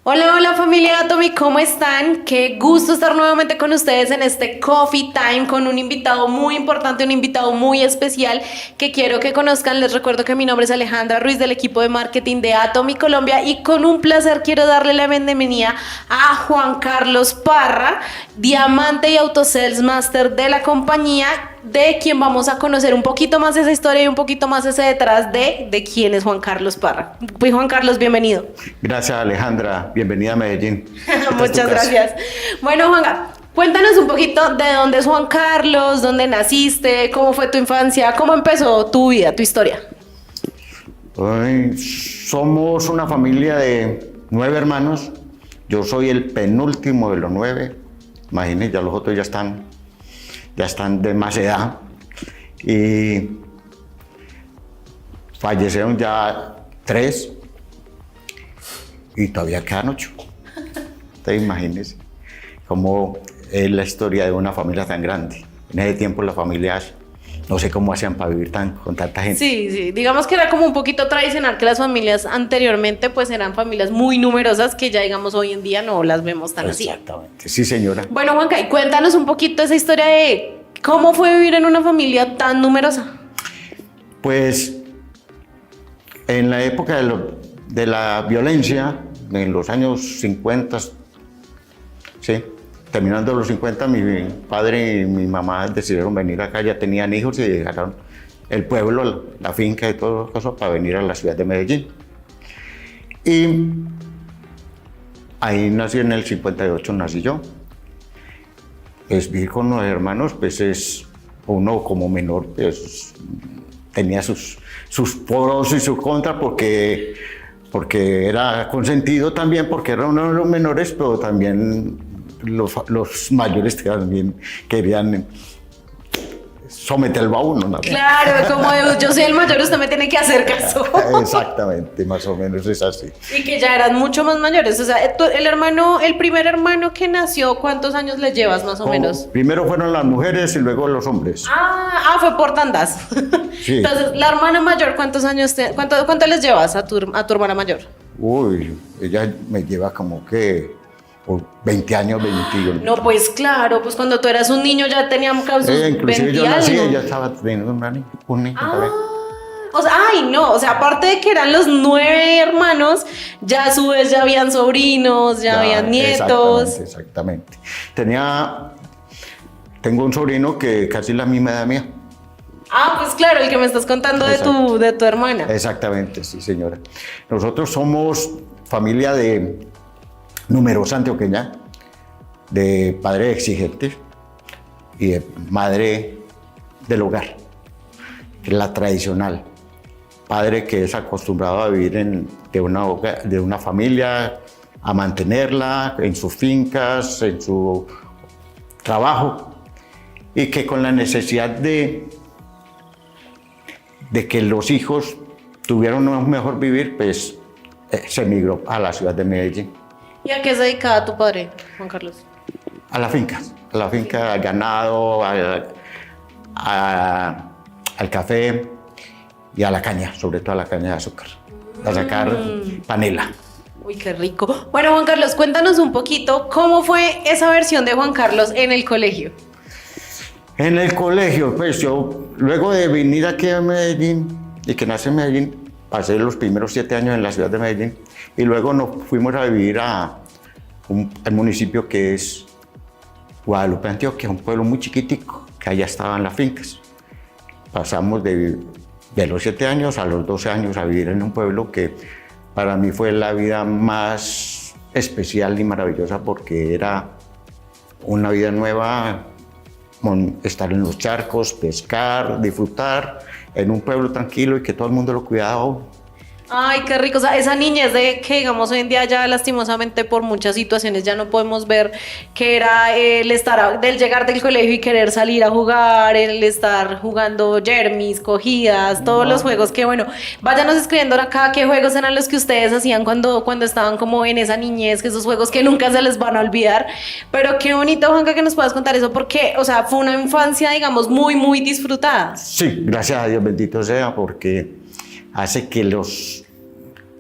Hola, hola familia Atomy, ¿cómo están? Qué gusto estar nuevamente con ustedes en este Coffee Time con un invitado muy importante, un invitado muy especial que quiero que conozcan. Les recuerdo que mi nombre es Alejandra Ruiz del equipo de marketing de Atomy Colombia y con un placer quiero darle la bienvenida a Juan Carlos Parra, diamante y autosales master de la compañía, de quien vamos a conocer un poquito más esa historia y un poquito más ese detrás de quién es Juan Carlos Parra. Pues Juan Carlos, bienvenido. Gracias Alejandra, bienvenida a Medellín. Muchas gracias. Bueno, Juanga, cuéntanos un poquito de dónde es Juan Carlos, dónde naciste, cómo fue tu infancia, cómo empezó tu vida, tu historia. Somos una familia de 9 hermanos, yo soy el penúltimo de los 9, imagínense, ya los otros ya están de más edad y fallecieron ya 3 y todavía quedan 8. Entonces imagínense cómo es la historia de una familia tan grande. En ese tiempo las familias No sé cómo hacían para vivir con tanta gente. Sí, sí, digamos que era como un poquito tradicional que las familias anteriormente pues eran familias muy numerosas que ya digamos hoy en día no las vemos tan así. Exactamente, sí señora. Bueno, Juanca, y cuéntanos un poquito esa historia de cómo fue vivir en una familia tan numerosa. Pues en la época de la violencia, en los años 50, sí, terminando los 50, mi padre y mi mamá decidieron venir acá, ya tenían hijos y dejaron el pueblo, la finca y todo eso para venir a la ciudad de Medellín. Y ahí nací en el 58, nací yo. Pues vivir con los hermanos, pues es uno como menor, pues tenía sus pros y sus contras porque era consentido también, porque era uno de los menores, pero también los mayores también querían someterlo a uno, ¿no? Claro, como yo soy el mayor, usted me tiene que hacer caso. Exactamente, más o menos es así. Y que ya eran mucho más mayores. O sea, el primer hermano que nació, ¿cuántos años le llevas más o menos? Primero fueron las mujeres y luego los hombres. Fue por tandas. Sí. Entonces, la hermana mayor, ¿cuántos años cuánto les llevas a tu hermana mayor? Uy, ella me lleva como que por 20 años, 21. No, pues claro, pues cuando tú eras un niño ya teníamos sus inclusive 20 yo nací, algo. ella estaba teniendo un niño también. O sea, no, o sea, aparte de que eran los 9 hermanos, ya a su vez ya habían sobrinos, ya habían nietos. Exactamente. Tengo un sobrino que casi la misma edad mía. Pues claro, el que me estás contando de tu hermana. Exactamente, sí, señora. Nosotros somos familia de numerosa antioqueña, de padre exigente y de madre del hogar, que es la tradicional. Padre que es acostumbrado a vivir de una familia, a mantenerla en sus fincas, en su trabajo, y que con la necesidad de que los hijos tuvieran un mejor vivir, pues se emigró a la ciudad de Medellín. ¿Y a qué se dedicaba tu padre, Juan Carlos? A la finca, al ganado, al café y a la caña, sobre todo a la caña de azúcar, a sacar panela. Uy, qué rico. Bueno, Juan Carlos, cuéntanos un poquito cómo fue esa versión de Juan Carlos en el colegio. En el colegio, pues yo, luego de venir aquí a Medellín y que nací en Medellín, pasé los primeros 7 años en la ciudad de Medellín y luego nos fuimos a vivir al municipio que es Guadalupe, Antioquia, un pueblo muy chiquitico, que allá estaban las fincas. Pasamos de los 7 años a los 12 años a vivir en un pueblo que para mí fue la vida más especial y maravillosa porque era una vida nueva, estar en los charcos, pescar, disfrutar en un pueblo tranquilo y que todo el mundo lo cuidaba. Ay, qué rico. O sea, esa niñez de que, digamos, hoy en día ya lastimosamente por muchas situaciones ya no podemos ver, que era el del llegar del colegio y querer salir a jugar, el estar jugando jermis, cogidas, todos los juegos que, bueno, váyanos escribiendo acá qué juegos eran los que ustedes hacían cuando estaban como en esa niñez, que esos juegos que nunca se les van a olvidar. Pero qué bonito, Juanca, que nos puedas contar eso, porque, o sea, fue una infancia, digamos, muy, muy disfrutada. Sí, gracias a Dios, bendito sea, porque hace que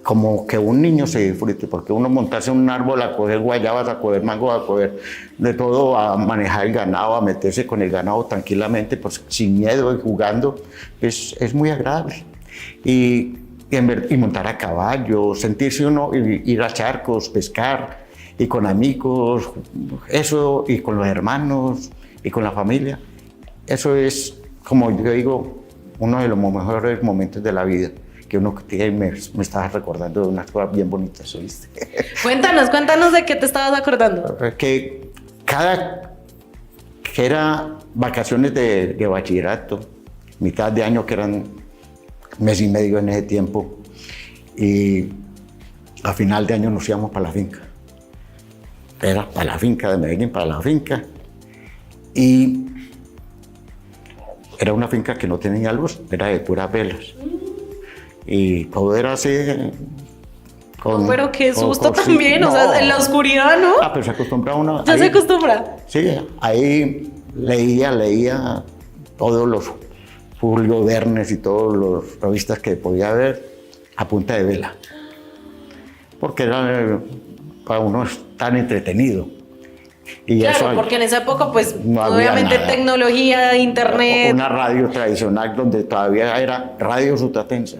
como que un niño se disfrute, porque uno montarse en un árbol a coger guayabas, a coger mangos, a coger de todo, a manejar el ganado, a meterse con el ganado tranquilamente, pues sin miedo y jugando, pues es muy agradable. Y montar a caballo, sentirse uno, ir a charcos, pescar, y con amigos, eso, y con los hermanos, y con la familia. Eso es, como yo digo, uno de los mejores momentos de la vida, que uno tiene, me estabas recordando de unas cosas bien bonitas, ¿oíste? Cuéntanos de qué te estabas acordando. Que era vacaciones de bachillerato, mitad de año, que eran mes y medio en ese tiempo, y a final de año nos íbamos para la finca. Era para la finca de Medellín, para la finca, y era una finca que no tenía luz, era de puras velas. Y todo era así. Pero qué susto también, no. O sea, en la oscuridad, ¿no? Pero se acostumbra uno. Se acostumbra. Sí, ahí leía todos Julio Verne y todos los revistas que podía ver a punta de vela. Porque era para uno tan entretenido. Y Claro, eso, porque en esa época, pues, no había obviamente nada. tecnología, internet. Una radio tradicional donde todavía era radio sutatensa.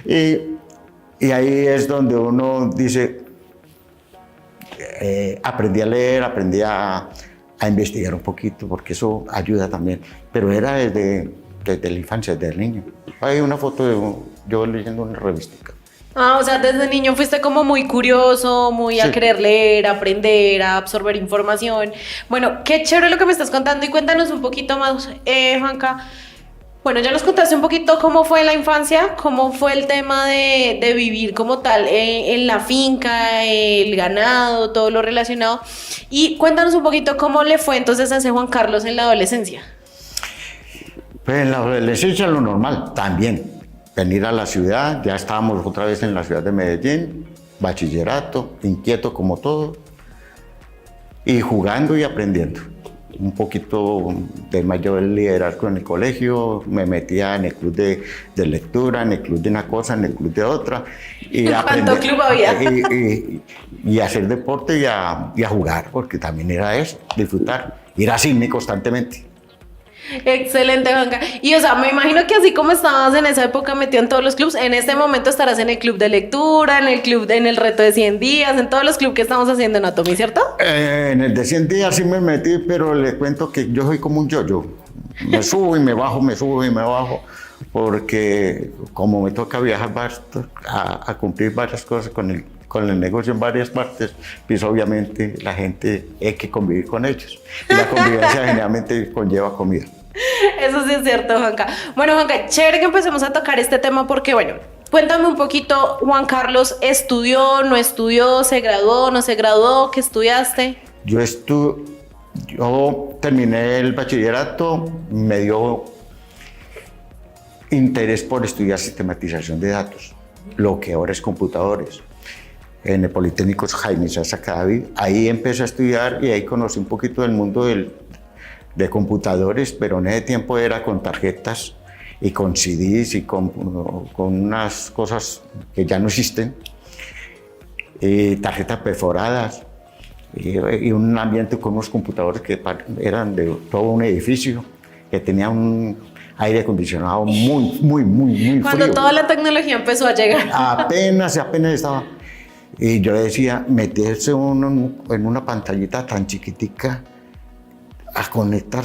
y ahí es donde uno dice, aprendí a leer, aprendí a investigar un poquito, porque eso ayuda también. Pero era desde la infancia, desde el niño. Hay una foto de yo leyendo una revista. Ah, o sea, desde niño fuiste como muy curioso, muy a Sí. querer leer, a aprender, a absorber información. Bueno, qué chévere lo que me estás contando y cuéntanos un poquito más, Juanca. Bueno, ya nos contaste un poquito cómo fue la infancia, cómo fue el tema de vivir como tal en la finca, el ganado, todo lo relacionado. Y cuéntanos un poquito cómo le fue entonces a ese Juan Carlos en la adolescencia. Pues en la adolescencia lo normal, también. Venir a la ciudad, ya estábamos otra vez en la ciudad de Medellín, bachillerato, inquieto como todo, y jugando y aprendiendo. Un poquito de mayor liderazgo en el colegio, me metía en el club de lectura, en el club de una cosa, en el club de otra. Y ¿Cuánto club había? Y hacer deporte y a jugar, porque también era eso, disfrutar, ir a cine constantemente. Excelente, Juanca. Y o sea, me imagino que así como estabas en esa época metido en todos los clubs, en este momento estarás en el club de lectura, en el club, en el reto de 100 días, en todos los clubes que estamos haciendo en Atomy, ¿cierto? En el de 100 días sí me metí, pero le cuento que yo soy como un yo-yo. Me subo y me bajo, me subo y me bajo, porque como me toca viajar a cumplir varias cosas con el negocio en varias partes, pues obviamente la gente hay que convivir con ellos. Y la convivencia generalmente conlleva comida. Eso sí es cierto, Juanca. Bueno, Juanca, chévere que empecemos a tocar este tema porque, bueno, cuéntame un poquito, Juan Carlos, ¿estudió, no estudió, se graduó, no se graduó, qué estudiaste? Yo terminé el bachillerato, me dio interés por estudiar sistematización de datos, lo que ahora es computadores. En el Politécnico Jaime Sasa Cadavid. Ahí empecé a estudiar y ahí conocí un poquito del mundo de computadores, pero en ese tiempo era con tarjetas y con CDs y con unas cosas que ya no existen, y tarjetas perforadas y un ambiente con unos computadores que eran de todo un edificio, que tenía un aire acondicionado muy Cuando frío. toda la tecnología empezó a llegar. Apenas estaba. Y yo decía, meterse uno en una pantallita tan chiquitica a conectar.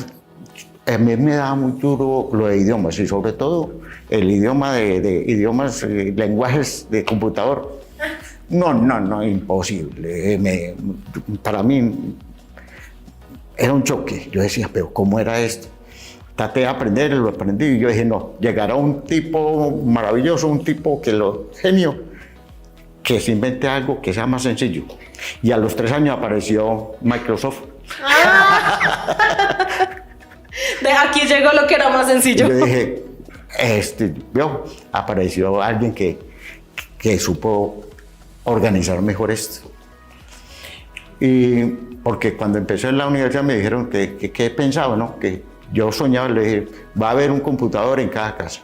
A mí me daba muy duro lo de idiomas y sobre todo el idioma de idiomas, lenguajes de computador. No, imposible. Para mí era un choque. Yo decía, pero ¿cómo era esto? Traté de aprender, lo aprendí y yo dije, no, llegará un tipo maravilloso, un tipo genio, que se invente algo que sea más sencillo. Y a los 3 años apareció Microsoft. De aquí llegó lo que era más sencillo. Yo dije, apareció alguien que supo organizar mejor esto. Y porque cuando empecé en la universidad me dijeron que pensaba, ¿no? Que yo soñaba, le dije, va a haber un computador en cada casa.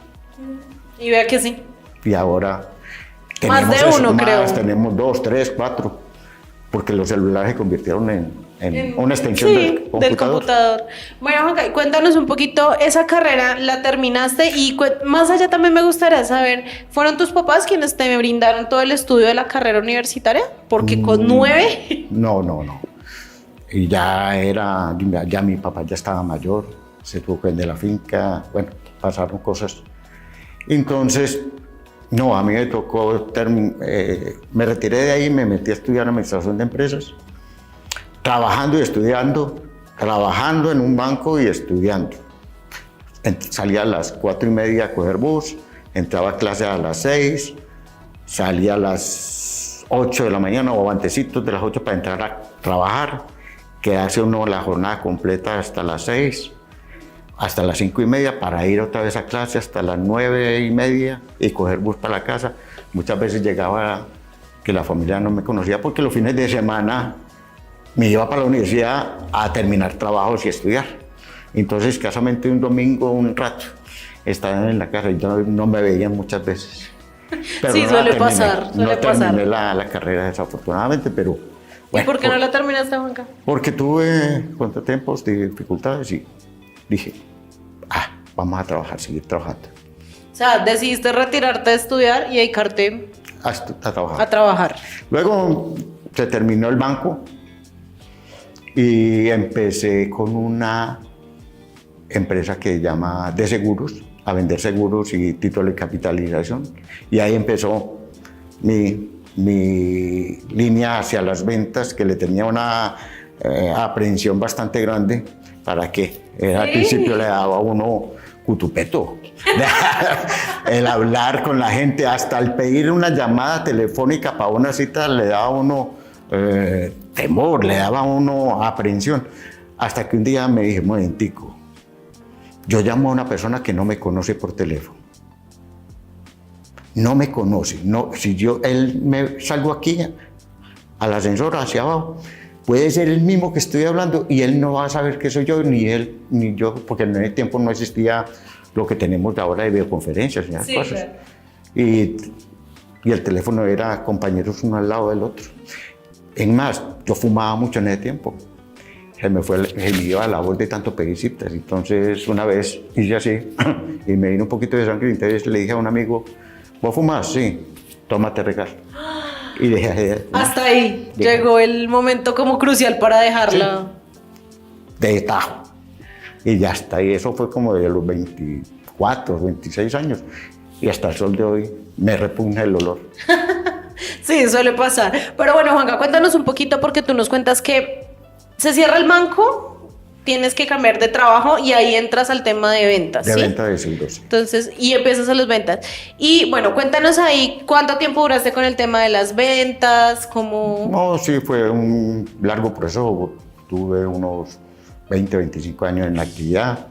Y vea que sí. Y ahora Más de uno, creo. Tenemos 2, 3, 4, porque los celulares se convirtieron en una extensión sí, del computador. Bueno, Juanca, cuéntanos un poquito, esa carrera la terminaste y más allá también me gustaría saber, ¿fueron tus papás quienes te brindaron todo el estudio de la carrera universitaria? Porque con 9... No. Y ya mi papá ya estaba mayor, se tuvo que vender la finca, bueno, pasaron cosas. Entonces, no, a mí me tocó, me retiré de ahí y me metí a estudiar administración de empresas, trabajando y estudiando, trabajando en un banco y estudiando. Salía a las 4:30 a coger bus, entraba a clase a las 6, salía a las 8 de la mañana o antecitos de las 8 para entrar a trabajar, quedarse uno la jornada completa hasta las 6, hasta las 5:30 para ir otra vez a clase hasta las 9:30 y coger bus para la casa. Muchas veces llegaba que la familia no me conocía porque los fines de semana me iba para la universidad a terminar trabajos y estudiar. Entonces, escasamente un domingo, un rato, estaban en la casa y no me veían muchas veces. Pero Sí, no suele la terminé, pasar, suele no pasar. terminé la carrera desafortunadamente, pero ¿Y bueno, por qué no la terminaste, Juanca? porque tuve contratiempos, dificultades y dije, vamos a trabajar, seguir trabajando, O sea, decidiste retirarte de estudiar y dedicarte a trabajar. a trabajar. Luego se terminó el banco y empecé con una empresa que se llama de seguros, a vender seguros y títulos de capitalización. Y ahí empezó mi línea hacia las ventas, que le tenía una aprehensión bastante grande. ¿Para qué? Al principio le daba a uno cutupeto. El hablar con la gente, hasta el pedir una llamada telefónica para una cita le daba a uno temor, le daba a uno aprehensión. Hasta que un día me dije, momentico, yo llamo a una persona que no me conoce por teléfono. No me conoce. No, si me salgo aquí al ascensor hacia abajo, puede ser el mismo que estoy hablando y él no va a saber que soy yo, ni él, ni yo, porque en ese tiempo no existía lo que tenemos ahora de videoconferencias y esas cosas. Claro. Y el teléfono era compañeros uno al lado del otro. En más, yo fumaba mucho en ese tiempo. Se me iba la voz de tanto pedir citas. Entonces, una vez hice así y me vino un poquito de sangre. Entonces le dije a un amigo, ¿vos fumas? Sí, tómate regalo. Y dejé. Hasta ahí llegó el momento como crucial para dejarla. Sí, de tajo. Y ya está. Y eso fue como de los 24, 26 años. Y hasta el sol de hoy me repugna el olor. Sí, suele pasar. Pero bueno, Juanca, cuéntanos un poquito porque tú nos cuentas que se cierra el banco, tienes que cambiar de trabajo y ahí entras al tema de ventas. De ¿sí? venta de seguros. Entonces, y empiezas a las ventas. Y bueno, cuéntanos ahí, ¿cuánto tiempo duraste con el tema de las ventas? ¿Cómo? No, sí, fue un largo proceso. Tuve unos 20, 25 años en la actividad.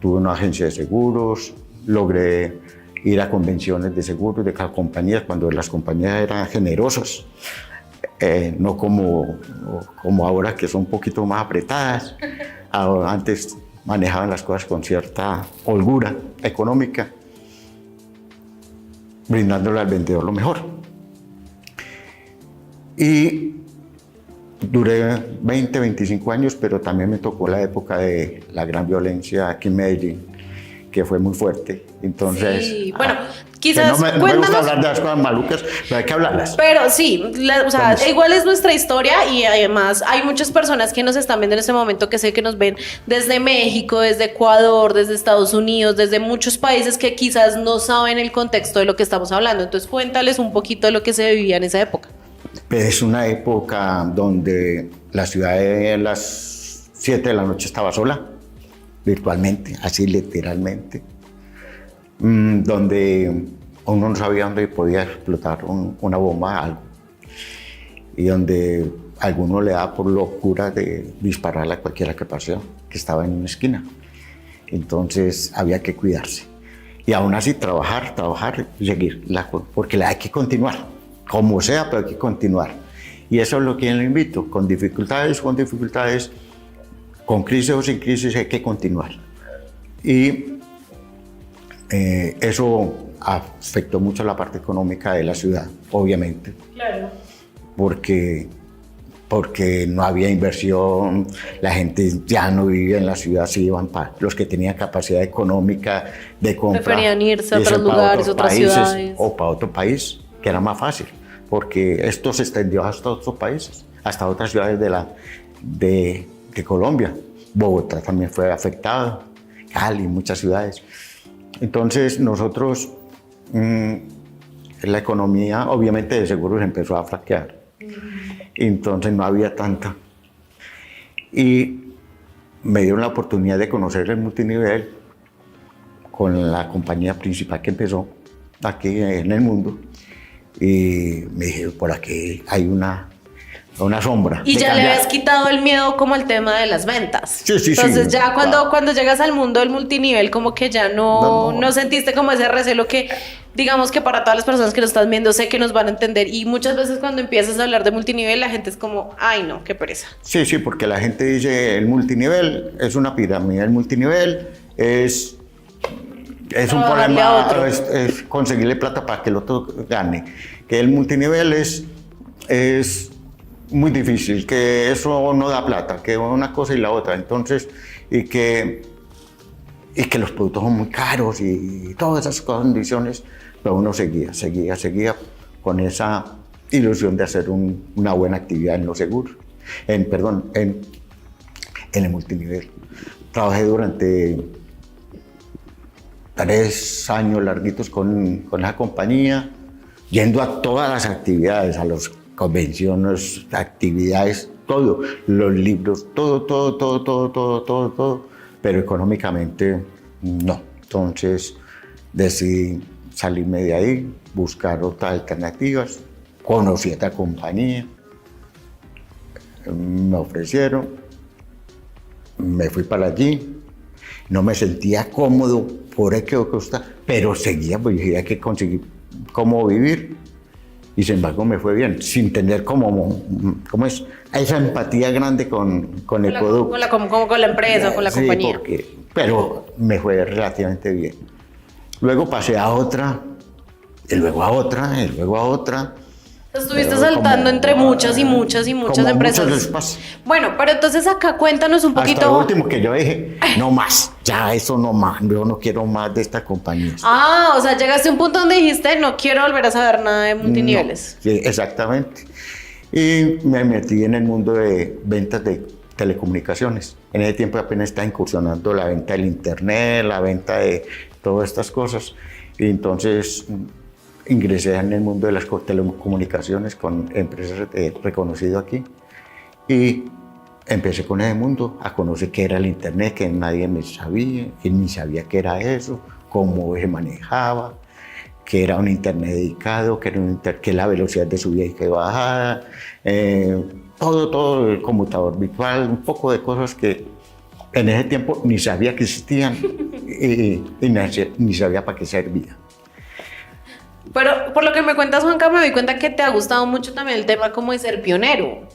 Tuve una agencia de seguros, logré ir a convenciones de seguros de cada compañía cuando las compañías eran generosas. No como ahora que son un poquito más apretadas. Antes manejaban las cosas con cierta holgura económica, brindándole al vendedor lo mejor. Y duré 20, 25 años, pero también me tocó la época de la gran violencia aquí en Medellín, que fue muy fuerte. Entonces, sí, bueno, quizás no me gusta hablar de las cosas malucas, pero hay que hablarlas. Pero sí, o sea, igual es nuestra historia y además hay muchas personas que nos están viendo en este momento que sé que nos ven desde México, desde Ecuador, desde Estados Unidos, desde muchos países que quizás no saben el contexto de lo que estamos hablando. Entonces, cuéntales un poquito de lo que se vivía en esa época. Pues es una época donde la ciudad a las 7 de la noche estaba sola, virtualmente, así literalmente, donde uno no sabía dónde podía explotar una bomba, algo, y donde a alguno le daba por locura de dispararle a cualquiera que pasó, que estaba en una esquina. Entonces había que cuidarse. Y aún así trabajar y seguir, porque hay que continuar, como sea, pero hay que continuar. Y eso es lo que yo le invito, con dificultades, con crisis o sin crisis, hay que continuar. Y eso afectó mucho la parte económica de la ciudad, obviamente. Claro. Porque no había inversión, la gente ya no vivía en la ciudad, se iban para los que tenían capacidad económica de compra. Preferían irse a otros lugares, otras ciudades. O para otro país, que era más fácil, porque esto se extendió hasta otros países, hasta otras ciudades de Colombia. Bogotá también fue afectado, Cali, muchas ciudades. Entonces nosotros, la economía obviamente de seguros empezó a flaquear. Entonces no había tanta. Y me dieron la oportunidad de conocer el multinivel con la compañía principal que empezó aquí en el mundo. Y me dije, por aquí hay una sombra. Y ya le habías quitado el miedo como al tema de las ventas. Sí. Entonces ya cuando llegas al mundo del multinivel como que ya no sentiste como ese recelo que digamos que para todas las personas que nos están viendo, sé que nos van a entender y muchas veces cuando empiezas a hablar de multinivel, la gente es como, ay no, qué pereza. Sí, sí, porque la gente dice el multinivel es una pirámide, el multinivel es un Trabajarle a problema, otro. es conseguirle plata para que el otro gane. Que el multinivel es muy difícil, que eso no da plata, que una cosa y la otra. Entonces, y que los productos son muy caros y todas esas condiciones, pero uno seguía con esa ilusión de hacer una buena actividad en los seguros, en el multinivel. Trabajé durante 3 años larguitos con la compañía, yendo a todas las actividades, a las convenciones, actividades, todo, los libros, todo, pero económicamente no. Entonces decidí salirme de ahí, buscar otras alternativas, conocí a esta compañía, me ofrecieron, me fui para allí, no me sentía cómodo por el que costa, pero seguía, pues había que conseguir cómo vivir. Y sin embargo me fue bien, sin tener como es, esa empatía grande con el producto. Como con la empresa, con la Sí, compañía. pero me fue relativamente bien. Luego pasé a otra, y luego a otra, y luego a otra. Estuviste Pero saltando como- entre muchas como empresas. muchos les pasa. Bueno, pero entonces acá cuéntanos un Hasta poquito. lo último que yo dije, no más, ya eso no más, yo no quiero más de esta compañía. Ah, o sea, llegaste a un punto donde dijiste, no quiero volver a saber nada de multiniveles. No, sí, exactamente. Y me metí en el mundo de ventas de telecomunicaciones. En ese tiempo apenas estaba incursionando la venta del internet, la venta de todas estas cosas. Y entonces ingresé en el mundo de las telecomunicaciones con empresas reconocidas aquí. Y empecé con ese mundo a conocer qué era el internet, que nadie me sabía, que ni sabía qué era eso, cómo se manejaba, que era un internet dedicado, que la velocidad de subida y que bajada, todo el computador virtual, un poco de cosas que en ese tiempo ni sabía que existían y ni sabía para qué servía. Pero por lo que me cuentas, Juanca, me doy cuenta que te ha gustado mucho también el tema como de ser pionero.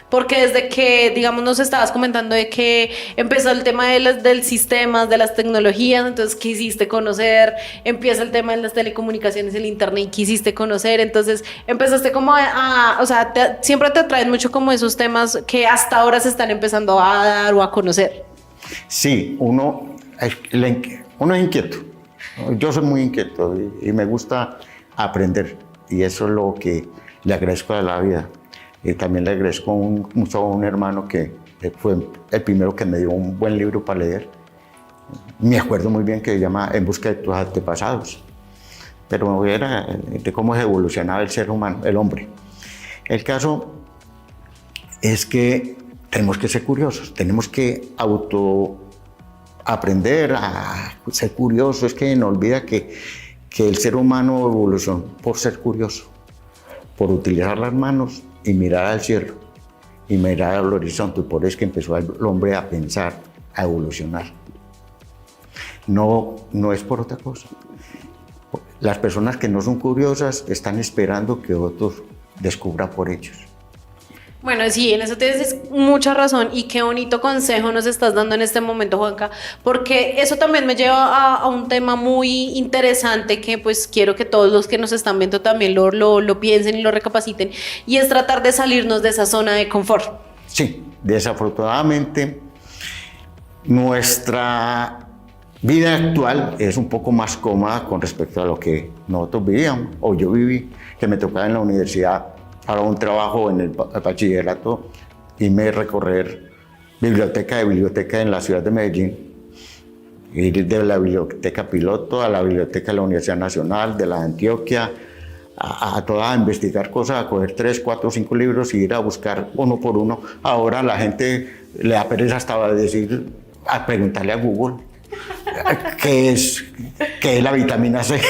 Porque desde que, digamos, nos estabas comentando de que empezó el tema del sistemas, de las tecnologías, entonces quisiste conocer, empieza el tema de las telecomunicaciones, el internet, y quisiste conocer, entonces empezaste como o sea, siempre te atraen mucho como esos temas que hasta ahora se están empezando a dar o a conocer. Sí, uno es inquieto. Yo soy muy inquieto y me gusta aprender y eso es lo que le agradezco a la vida. Y también le agradezco mucho a un hermano que fue el primero que me dio un buen libro para leer. Me acuerdo muy bien que se llama En busca de tus antepasados, pero era de cómo se evolucionaba el ser humano, el hombre. El caso es que tenemos que ser curiosos, tenemos que aprender a ser curiosos. Es que no olvida que el ser humano evolucionó por ser curioso, por utilizar las manos y mirar al cielo y mirar al horizonte. Por eso es que empezó el hombre a pensar, a evolucionar. No es por otra cosa. Las personas que no son curiosas están esperando que otros descubran por ellos. Bueno, sí, en eso tienes mucha razón y qué bonito consejo nos estás dando en este momento, Juanca, porque eso también me lleva a un tema muy interesante que pues quiero que todos los que nos están viendo también lo piensen y lo recapaciten, y es tratar de salirnos de esa zona de confort. Sí, desafortunadamente nuestra vida actual es un poco más cómoda con respecto a lo que nosotros vivíamos o yo viví, que me tocaba en la universidad para un trabajo en el bachillerato, irme a recorrer biblioteca en la ciudad de Medellín, ir de la biblioteca piloto a la biblioteca de la Universidad Nacional, de la de Antioquia, a investigar cosas, a coger 3, 4, 5 libros y ir a buscar uno por uno. Ahora la gente le da pereza hasta a preguntarle a Google qué es la vitamina C,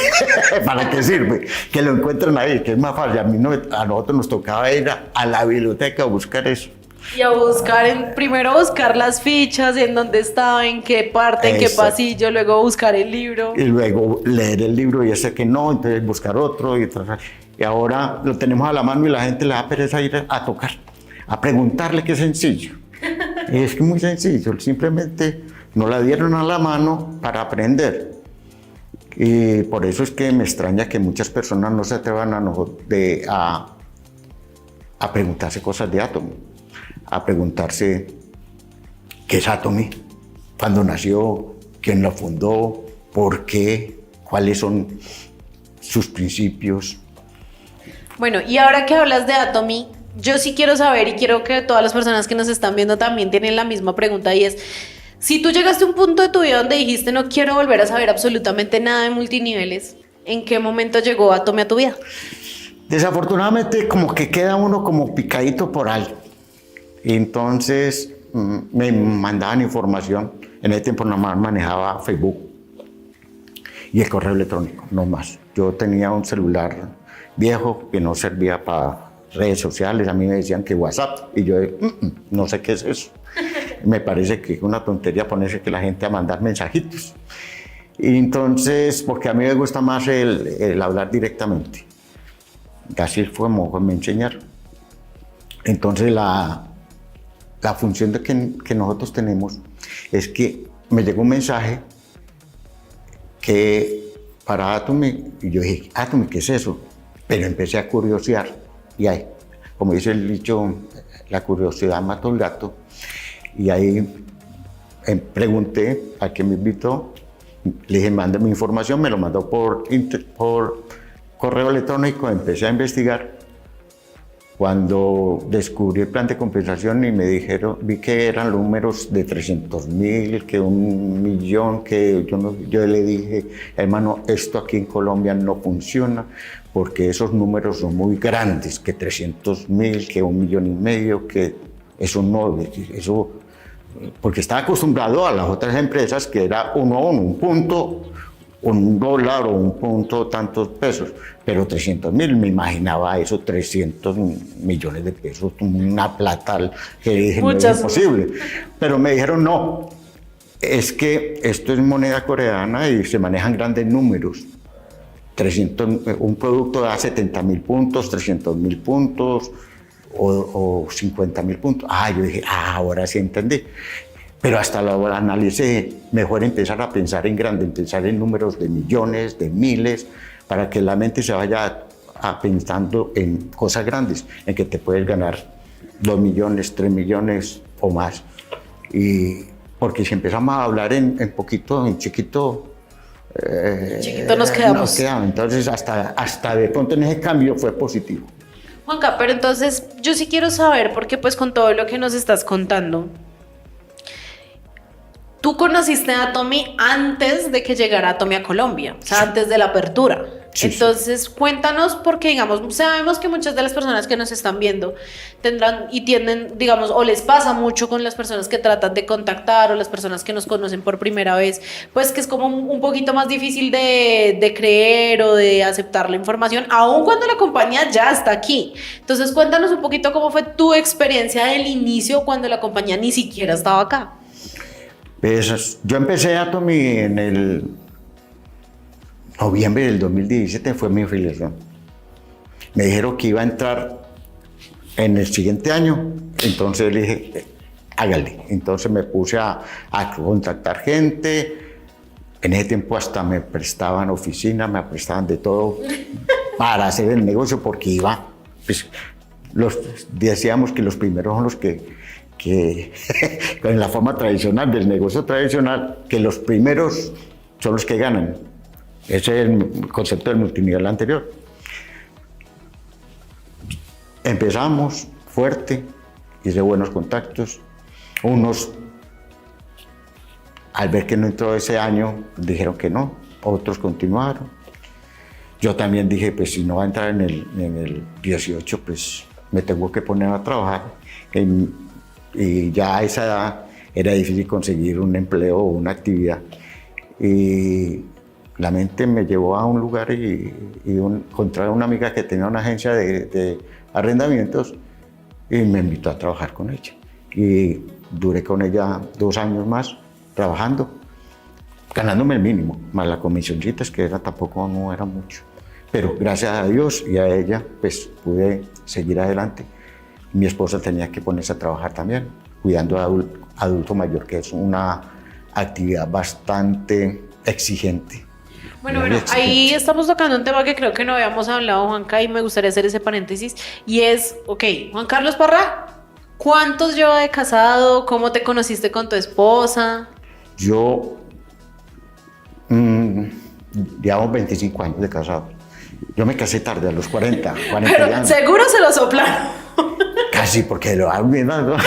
para qué sirve, que lo encuentren ahí, que es más fácil. A nosotros nos tocaba ir a la biblioteca a buscar eso. Y a buscar, primero buscar las fichas, en dónde estaba, en qué parte, en qué Exacto. pasillo, luego buscar el libro. Y luego leer el libro y ese que no, entonces buscar otro y ahora lo tenemos a la mano y la gente le da pereza ir a tocar, a preguntarle, qué sencillo. Es que muy sencillo, simplemente nos la dieron a la mano para aprender. Y por eso es que me extraña que muchas personas no se atrevan a preguntarse cosas de Atomy, a preguntarse qué es Atomy, cuándo nació, quién lo fundó, por qué, cuáles son sus principios. Bueno, y ahora que hablas de Atomy, yo sí quiero saber y quiero que todas las personas que nos están viendo también tienen la misma pregunta y es, si tú llegaste a un punto de tu vida donde dijiste no quiero volver a saber absolutamente nada de multiniveles, ¿en qué momento llegó Atomy a tu vida? Desafortunadamente como que queda uno como picadito por algo. Y entonces me mandaban información. En ese tiempo nomás manejaba Facebook y el correo electrónico, no más. Yo tenía un celular viejo que no servía para redes sociales. A mí me decían que WhatsApp y yo no sé qué es eso. Me parece que es una tontería ponerse que la gente a mandar mensajitos. Y entonces, porque a mí me gusta más el hablar directamente. Así fue como me enseñaron. Entonces la función que nosotros tenemos es que me llegó un mensaje que para Atomy, y yo dije, Atomy, ¿qué es eso? Pero empecé a curiosear y ahí, como dice el dicho, la curiosidad mató al gato, y ahí pregunté a quien me invitó, le dije, mándame información, me lo mandó por correo electrónico, empecé a investigar. Cuando descubrí el plan de compensación y me dijeron, vi que eran números de 300.000, que 1.000.000, que yo le dije, hermano, esto aquí en Colombia no funciona porque esos números son muy grandes, que 300.000, que 1.5 millones, que eso no, eso, porque estaba acostumbrado a las otras empresas que era uno a uno, un punto, $1 o un punto tantos pesos, pero 300.000, me imaginaba eso, 300 millones de pesos, una plata que dije, no es imposible. Pero me dijeron, no, es que esto es moneda coreana y se manejan grandes números. Un producto da 70.000 puntos, 300.000 puntos o 50.000 puntos. Yo dije, ahora sí entendí. Pero hasta lo analicé, mejor empezar a pensar en grande, pensar en números de millones, de miles, para que la mente se vaya pensando en cosas grandes, en que te puedes ganar 2 millones, 3 millones o más. Y porque si empezamos a hablar en poquito, en chiquito, Chiquito nos quedamos. Entonces hasta de pronto en ese cambio fue positivo. Juanca, pero entonces yo sí quiero saber, porque pues con todo lo que nos estás contando, tú conociste a Atomy antes de que llegara Atomy a Colombia, o sea, antes de la apertura. Sí, Entonces, cuéntanos, porque digamos, sabemos que muchas de las personas que nos están viendo tendrán y tienden, digamos, o les pasa mucho con las personas que tratan de contactar o las personas que nos conocen por primera vez, pues que es como un poquito más difícil de creer o de aceptar la información, aun cuando la compañía ya está aquí. Entonces, cuéntanos un poquito cómo fue tu experiencia del inicio cuando la compañía ni siquiera estaba acá. Pues, yo empecé Atomy en el noviembre del 2017, fue mi afiliación. Me dijeron que iba a entrar en el siguiente año, entonces le dije, hágale. Entonces me puse a contactar gente. En ese tiempo hasta me prestaban oficina, me prestaban de todo para hacer el negocio, porque iba, pues, decíamos que los primeros son los que en la forma tradicional del negocio tradicional, que los primeros son los que ganan. Ese es el concepto del multinivel anterior. Empezamos fuerte, hice buenos contactos. Unos, al ver que no entró ese año, dijeron que no, otros continuaron. Yo también dije, pues si no va a entrar en el 18, pues me tengo que poner a trabajar. Y ya a esa edad era difícil conseguir un empleo o una actividad. Y la mente me llevó a un lugar y encontré a una amiga que tenía una agencia de arrendamientos y me invitó a trabajar con ella. Y duré con ella 2 años más trabajando, ganándome el mínimo, más las comisioncitas, que tampoco no era mucho. Pero gracias a Dios y a ella, pues pude seguir adelante. Mi esposa tenía que ponerse a trabajar también, cuidando a adulto mayor, que es una actividad bastante exigente. Bueno, ahí estamos tocando un tema que creo que no habíamos hablado, Juanca, y me gustaría hacer ese paréntesis, y es, ok, Juan Carlos Parra, ¿cuántos lleva de casado? ¿Cómo te conociste con tu esposa? Yo, llevamos 25 años de casado. Yo me casé tarde, a los 40 Pero años. seguro se lo soplaron. Casi, porque lo hago bien. ¿No?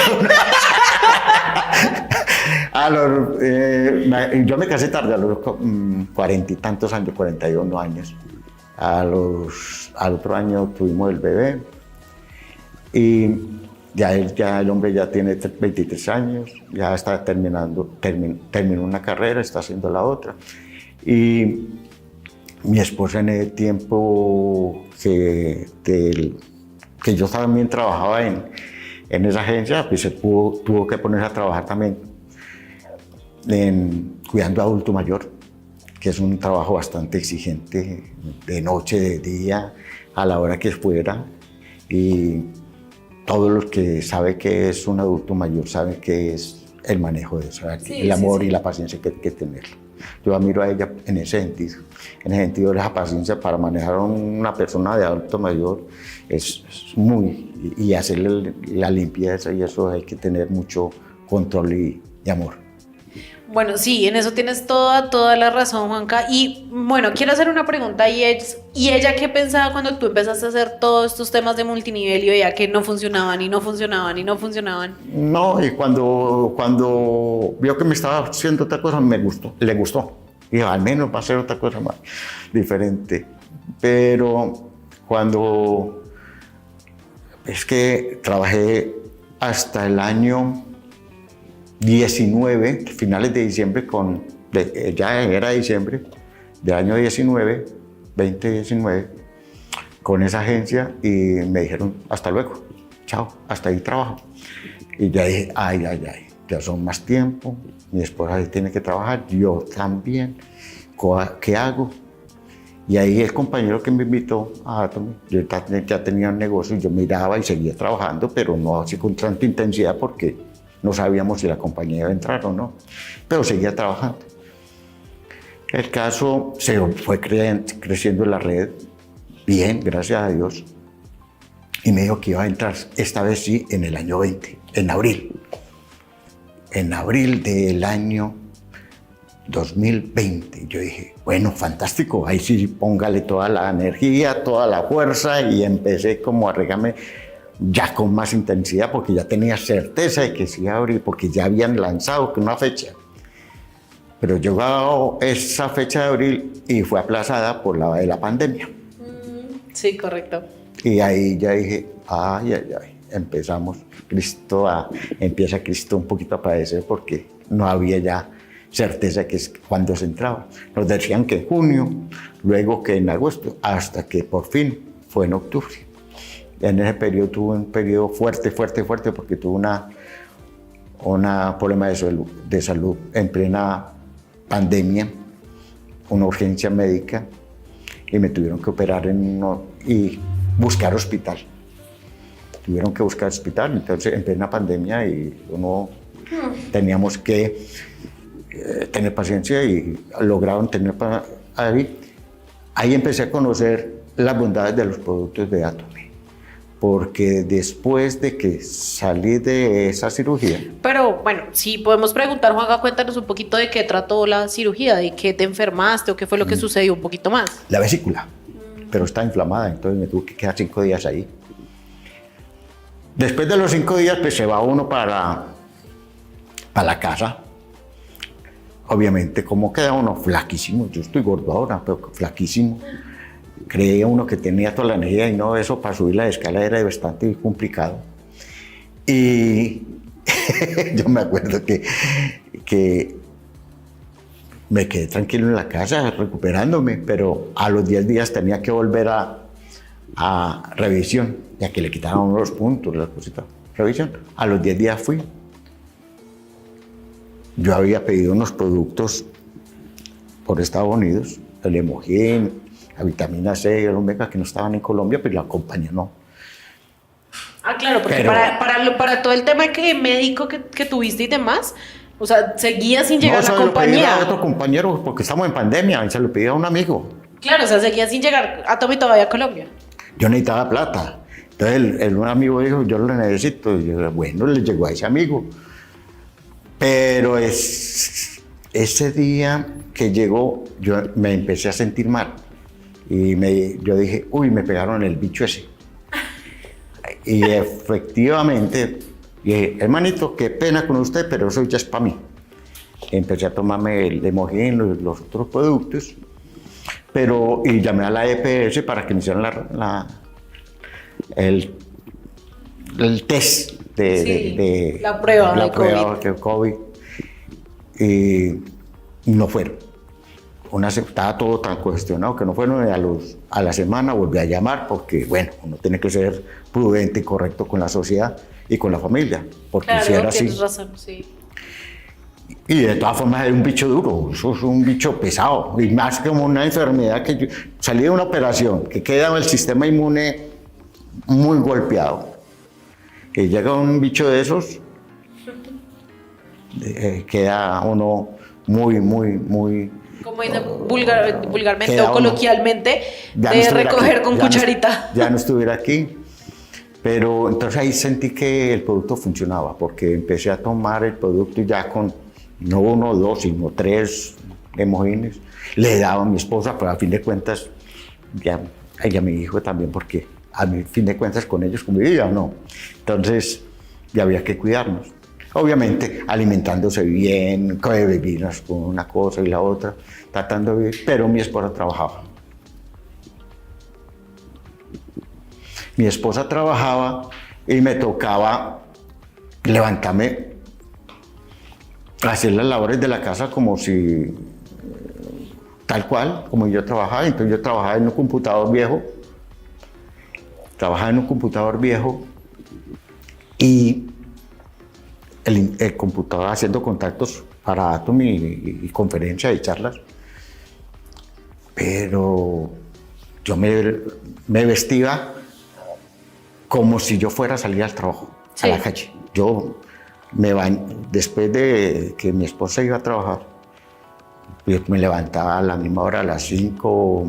Yo me casé tarde, a los 40 y tantos años, 41 años. Al otro año tuvimos el bebé y ya el hombre ya tiene 23 años, ya está terminó una carrera, está haciendo la otra. Y mi esposa, en el tiempo que yo también trabajaba en esa agencia, pues tuvo que ponerse a trabajar también cuidando a adulto mayor, que es un trabajo bastante exigente, de noche, de día, a la hora que fuera. Y todos los que saben que es un adulto mayor saben que es el manejo de eso, el amor y la paciencia que hay que tener. Yo admiro a ella en ese sentido de la paciencia para manejar a una persona de adulto mayor es muy, y hacerle la limpieza y eso hay que tener mucho control y amor. Bueno, sí, en eso tienes toda la razón, Juanca. Y bueno, quiero hacer una pregunta, y ella ¿qué pensaba cuando tú empezaste a hacer todos estos temas de multinivel y veía que no funcionaban y no funcionaban y no funcionaban? No, y cuando vio que me estaba haciendo otra cosa, le gustó. Y al menos va a ser otra cosa más diferente. Pero es que trabajé hasta el año 19, finales de diciembre, ya era diciembre del año 2019, con esa agencia, y me dijeron, hasta luego, chao, hasta ahí trabajo. Y ya dije, ay, ya son más tiempo, mi esposa tiene que trabajar, yo también, ¿qué hago? Y ahí el compañero que me invitó a Atomy, yo ya tenía un negocio, yo miraba y seguía trabajando, pero no así con tanta intensidad porque no sabíamos si la compañía iba a entrar o no, pero seguía trabajando. El caso se fue creciendo en la red, bien, gracias a Dios, y me dijo que iba a entrar, esta vez sí, en el año 20, en abril del año 2020. Yo dije, bueno, fantástico, ahí sí póngale toda la energía, toda la fuerza, y empecé como a regarme ya con más intensidad, porque ya tenía certeza de que sí iba a abrir, porque ya habían lanzado una fecha. Pero llegó esa fecha de abril y fue aplazada por la de la pandemia. Sí, correcto. Y ahí ya dije, ay, empezamos, empieza Cristo un poquito a padecer, porque no había ya certeza que es cuando se entraba. Nos decían que en junio, luego que en agosto, hasta que por fin fue en octubre. En ese periodo tuve un periodo fuerte, porque tuve una problema de salud en plena pandemia, una urgencia médica, y me tuvieron que operar y buscar hospital. Tuvieron que buscar hospital, entonces en plena pandemia, y teníamos que tener paciencia, y lograron tener ahí empecé a conocer las bondades de los productos de Atomy. Porque después de que salí de esa cirugía... Pero bueno, si podemos preguntar, Juanca, cuéntanos un poquito de qué trató la cirugía, de qué te enfermaste o qué fue lo que sucedió un poquito más. La vesícula, pero está inflamada, entonces me tuve que quedar 5 días ahí. Después de los 5 días, pues se va uno para la casa. Obviamente, como queda uno flaquísimo, yo estoy gordo ahora, pero flaquísimo. Creía uno que tenía toda la energía, y no, eso para subir la escala era bastante complicado. Y yo me acuerdo que me quedé tranquilo en la casa recuperándome, pero a los 10 días tenía que volver a a revisión, ya que le quitaron los puntos, las cositas. Revisión. A los 10 días fui. Yo había pedido unos productos por Estados Unidos, el Hemogin, la vitamina C, el omega, que no estaban en Colombia, pero la compañía no. Ah, claro, porque Pero- para todo el tema médico que tuviste y demás, o sea, seguía sin llegar No, a la se lo pedí compañía. a otro compañero porque estamos en pandemia y se lo pedí a un amigo. Claro, o sea, seguía sin llegar Atomy todavía a Colombia. Yo necesitaba plata. Entonces un amigo dijo, yo lo necesito. Y yo, bueno, le llegó a ese amigo. Pero ese día que llegó, yo me empecé a sentir mal. Y yo dije, uy, me pegaron el bicho ese. Y efectivamente, dije, hermanito, qué pena con usted, pero eso ya es para mí. Empecé a tomarme el Hemogin, los otros productos, y llamé a la EPS para que me hicieran el test de la prueba de de COVID. Y no fueron. Estaba todo tan cuestionado que no fueron, y a la semana volví a llamar porque, bueno, uno tiene que ser prudente y correcto con la sociedad y con la familia, porque Claro, si era así. tienes razón, sí. Y de todas formas es un bicho duro, eso es un bicho pesado, y más como una enfermedad que yo salí de una operación, que queda el sistema inmune muy golpeado. Que llega un bicho de esos, queda uno muy... Como dice vulgarmente queda o uno- coloquialmente, ya no de estuviera recoger aquí, con ya no- cucharita. ya no estuviera aquí. Pero entonces ahí sentí que el producto funcionaba, porque empecé a tomar el producto ya con no 1 o 2, sino 3 hemogines. Le daba a mi esposa, pero a fin de cuentas, ya ella me dijo también, porque a fin de cuentas con ellos convivía, ¿no? Entonces ya había que cuidarnos. Obviamente alimentándose bien, con bebidas con una cosa y la otra, tratando de vivir, pero mi esposa trabajaba. Mi esposa trabajaba y me tocaba levantarme, hacer las labores de la casa como si, tal cual, como yo trabajaba. Entonces yo trabajaba en un computador viejo, y el computador haciendo contactos para Atomy y conferencias y charlas. Pero yo me vestía como si yo fuera a salir al trabajo, Sí. a la calle. Yo después de que mi esposa iba a trabajar, yo me levantaba a la misma hora, a las 5,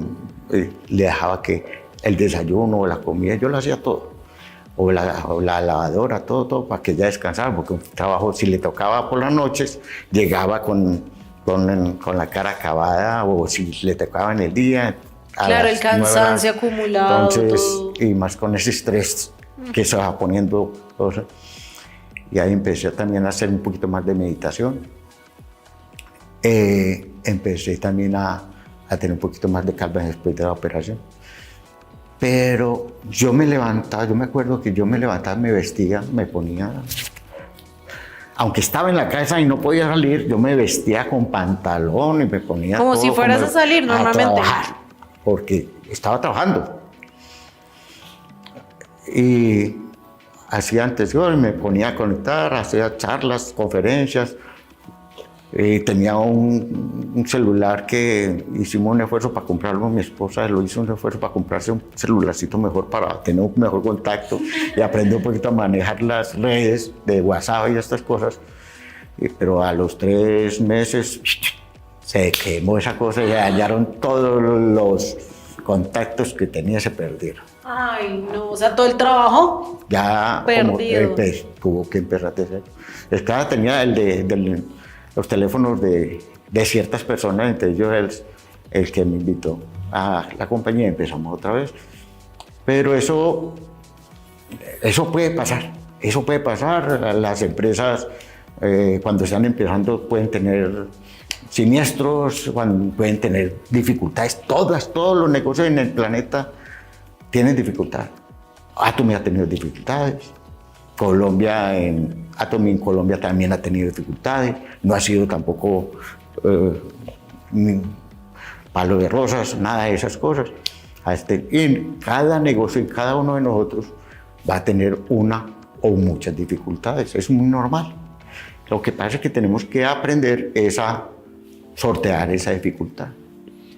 le dejaba que el desayuno o la comida, yo lo hacía todo. O la lavadora, todo, para que ella descansara, porque un trabajo, si le tocaba por las noches, llegaba con la cara acabada, o si le tocaba en el día. Claro, el cansancio acumulado, Entonces, todo. y más con ese estrés que se va poniendo. Y ahí empecé también a hacer un poquito más de meditación. Empecé también a tener un poquito más de calma después de la operación. Pero yo me acuerdo que yo me levantaba, me vestía, me ponía, aunque estaba en la casa y no podía salir, yo me vestía con pantalón y me ponía Como todo si fueras a salir normalmente. trabajar, porque estaba trabajando. Y hacía antes, yo me ponía a conectar, hacía charlas, conferencias. Tenía un celular que hicimos un esfuerzo para comprarlo, mi esposa lo hizo un esfuerzo para comprarse un celularcito mejor para tener un mejor contacto y aprender un poquito a manejar las redes de WhatsApp y estas cosas. Pero a los 3 meses se quemó esa cosa y se dañaron todos los contactos que tenía, se perdieron. Ay, no, o sea, todo el trabajo Ya perdido. tuvo que empezar a hacer. Tenía los teléfonos de ciertas personas, entre ellos el que me invitó a la compañía, empezamos otra vez. Pero eso puede pasar, las empresas cuando están empezando pueden tener siniestros, pueden tener dificultades, todos los negocios en el planeta tienen dificultades. Atomy ha tenido dificultades. Atomy en Colombia también ha tenido dificultades, no ha sido tampoco palo de rosas, nada de esas cosas. Y en cada negocio, en cada uno de nosotros va a tener una o muchas dificultades. Es muy normal. Lo que pasa es que tenemos que aprender es a sortear esa dificultad.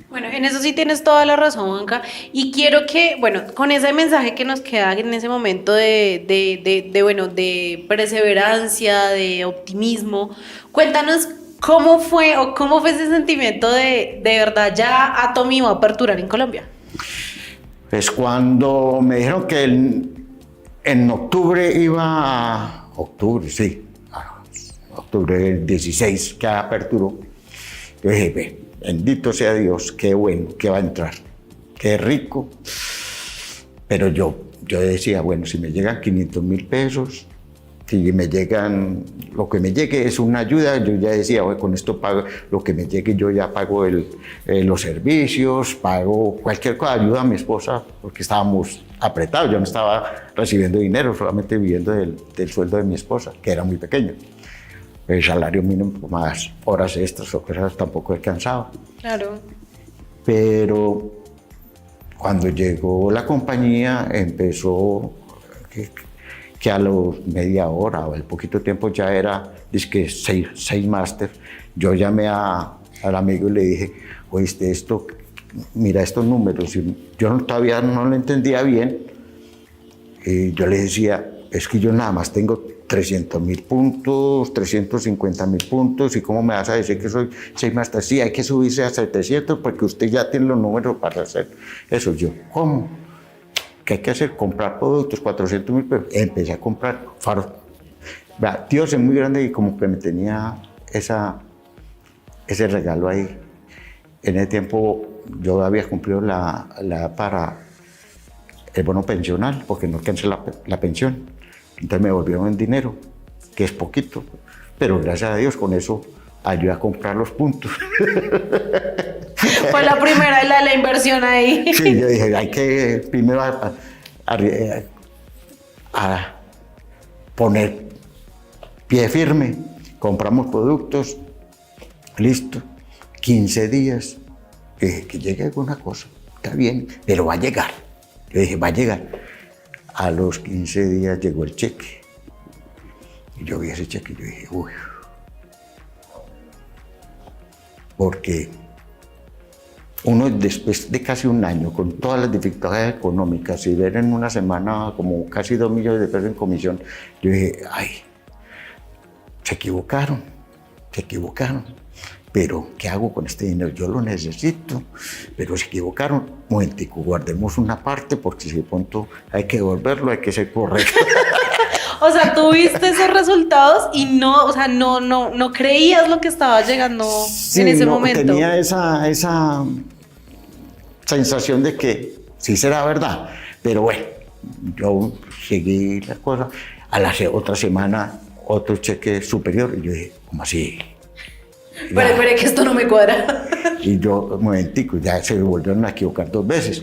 Bueno, en eso sí tienes toda la razón, Juanca. Y quiero que, bueno, con ese mensaje que nos queda en ese momento de perseverancia, de optimismo, cuéntanos cómo fue o cómo fue ese sentimiento de verdad ya Atomy va a aperturar en Colombia. Pues cuando me dijeron que en octubre octubre del 16 que aperturó, yo dije, bendito sea Dios, qué bueno que va a entrar, qué rico. Pero yo decía, bueno, si me llegan 500.000 pesos, si me llegan, lo que me llegue es una ayuda, yo ya decía, bueno, con esto pago, lo que me llegue yo ya pago los servicios, pago cualquier cosa, ayuda a mi esposa, porque estábamos apretados, yo no estaba recibiendo dinero, solamente viviendo del sueldo de mi esposa, que era muy pequeño. El salario mínimo más horas extras o cosas tampoco alcanzaba. Claro. Pero cuando llegó la compañía empezó que a los media hora o el poquito tiempo ya era dizque seis máster. Yo llamé al amigo y le dije, oíste esto, mira estos números. Y yo todavía no lo entendía bien. Y yo le decía, es que yo nada más tengo 300.000 puntos, 350.000 puntos, y cómo me vas a decir que soy 6 máster. Sí, hay que subirse a 700 porque usted ya tiene los números para hacer eso. Yo, ¿cómo? ¿Qué hay que hacer? Comprar productos, 400.000 pesos. Empecé a comprar faros. Dios es muy grande y como que me tenía ese regalo ahí. En ese tiempo yo había cumplido la edad para el bono pensional porque no alcancé la pensión. Entonces me volvieron en dinero, que es poquito, pero gracias a Dios con eso ayudé a comprar los puntos. Fue la primera de la inversión ahí. Sí, yo dije, hay que primero a poner pie firme, compramos productos, listo, 15 días, dije, que llegue alguna cosa, está bien, pero va a llegar. Yo dije, va a llegar. A los 15 días llegó el cheque. Y yo vi ese cheque y yo dije, uy. Porque uno después de casi un año, con todas las dificultades económicas, y ver en una semana como casi 2 millones de pesos en comisión, yo dije, ay, se equivocaron. Pero, ¿qué hago con este dinero? Yo lo necesito, pero se equivocaron. Momentico, guardemos una parte porque si de pronto hay que devolverlo, hay que ser correcto. O sea, tú viste esos resultados y no creías lo que estaba llegando en ese momento. Tenía esa sensación de que sí será verdad, pero bueno, yo seguí la cosa. A la otra semana, otro cheque superior, y yo dije, ¿cómo así? Pero espere que esto no me cuadra. Y yo, un momentico, ya se volvieron a equivocar 2 veces.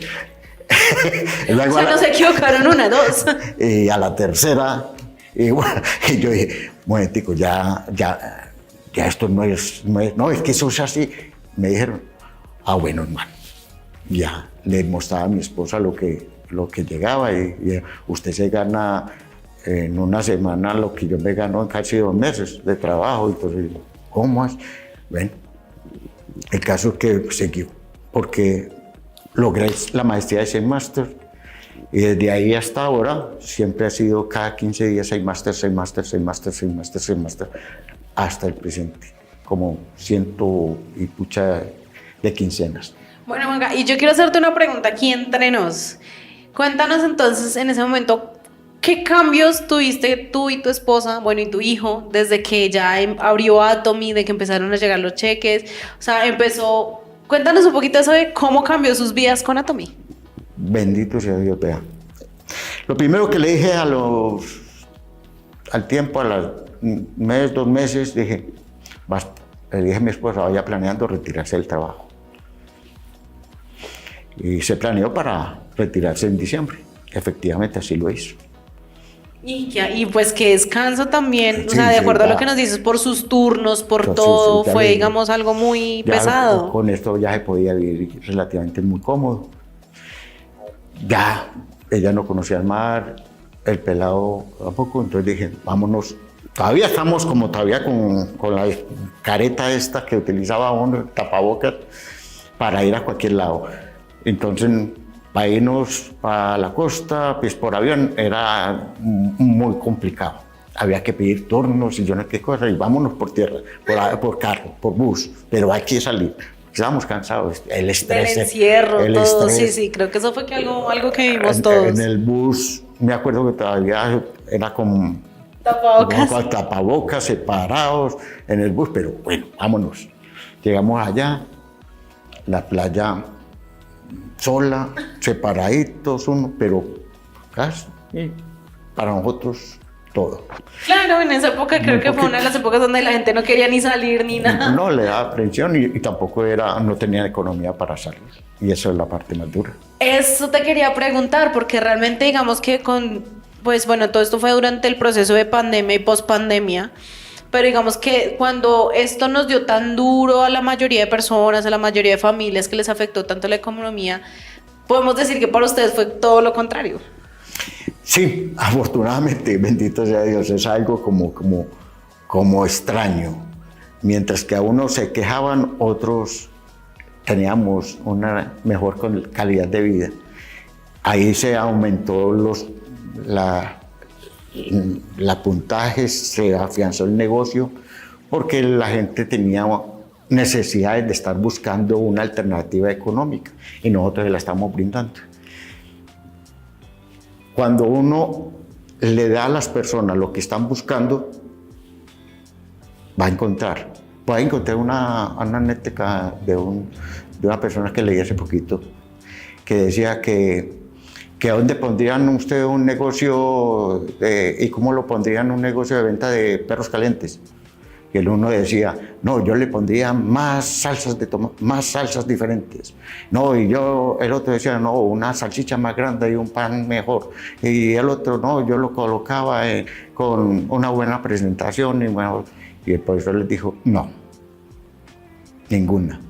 Luego no se equivocaron 1, 2. Y a la tercera, y bueno, y yo dije, un momentico, ya esto no es que eso es así. Me dijeron, bueno, hermano, ya le mostraba a mi esposa lo que llegaba y usted se gana en una semana lo que yo me gano en casi 2 meses de trabajo. Entonces, ¿cómo es? Bueno, el caso es que seguí, porque logré la maestría de 6 máster y desde ahí hasta ahora siempre ha sido cada 15 días 6 máster, 6 máster, 6 máster, 6 máster, 6 máster, hasta el presente, como 100 y pucha de quincenas. Bueno, Juanca, y yo quiero hacerte una pregunta aquí entre nos. Cuéntanos entonces en ese momento, ¿qué cambios tuviste tú y tu esposa, bueno, y tu hijo, desde que ya abrió Atomy, de que empezaron a llegar los cheques? O sea, cuéntanos un poquito eso de cómo cambió sus vidas con Atomy. Bendito sea Dios, vea. Lo primero que le dije al tiempo, a los 2 meses, dije, basta. Le dije a mi esposa, vaya planeando retirarse del trabajo. Y se planeó para retirarse en diciembre. Efectivamente, así lo hizo. Y pues que descanso también, Sí, o sea, de acuerdo ya. a lo que nos dices, por sus turnos, por Sí, todo, ya fue, le- digamos, algo muy Ya pesado. con esto ya se podía vivir relativamente muy cómodo. ya ella no conocía el mar, el pelado tampoco, entonces dije, vámonos. Todavía estamos como todavía con la careta esta que utilizaba uno, el tapabocas, para ir a cualquier lado. Entonces, para irnos para la costa, pues por avión era muy complicado. Había que pedir turnos y yo no sé qué cosa, y vámonos por tierra, por carro, por bus, pero hay que salir. Estábamos cansados, el estrés. El encierro, el todo, estrés. sí, creo que eso fue algo que vimos todos. En el bus, me acuerdo que todavía era como tapabocas separados en el bus, pero bueno, vámonos. Llegamos allá, la playa sola, separaditos uno, pero casi para nosotros todo. Claro, en esa época creo que fue una de las épocas donde la gente no quería ni salir ni nada. No le daba aprehensión y tampoco no tenía economía para salir. Y eso es la parte más dura. Eso te quería preguntar, porque realmente digamos que pues bueno, todo esto fue durante el proceso de pandemia y pospandemia, pero digamos que cuando esto nos dio tan duro a la mayoría de personas, a la mayoría de familias que les afectó tanto la economía, podemos decir que para ustedes fue todo lo contrario. Sí, afortunadamente, bendito sea Dios, es algo como extraño. Mientras que a unos se quejaban, otros teníamos una mejor calidad de vida. Ahí se aumentó la puntaje, se afianzó el negocio, porque la gente tenía necesidades de estar buscando una alternativa económica y nosotros la estamos brindando. Cuando uno le da a las personas lo que están buscando, va a encontrar. Voy a encontrar una anécdota de una persona que leí hace poquito, que decía que dónde pondrían usted un negocio y cómo lo pondrían un negocio de venta de perros calientes. Y el uno decía, no, yo le pondría más salsas de tomate, más salsas diferentes. No, y el otro decía, no, una salchicha más grande y un pan mejor. Y el otro, no, yo lo colocaba con una buena presentación. Y el profesor les dijo, no, ninguna.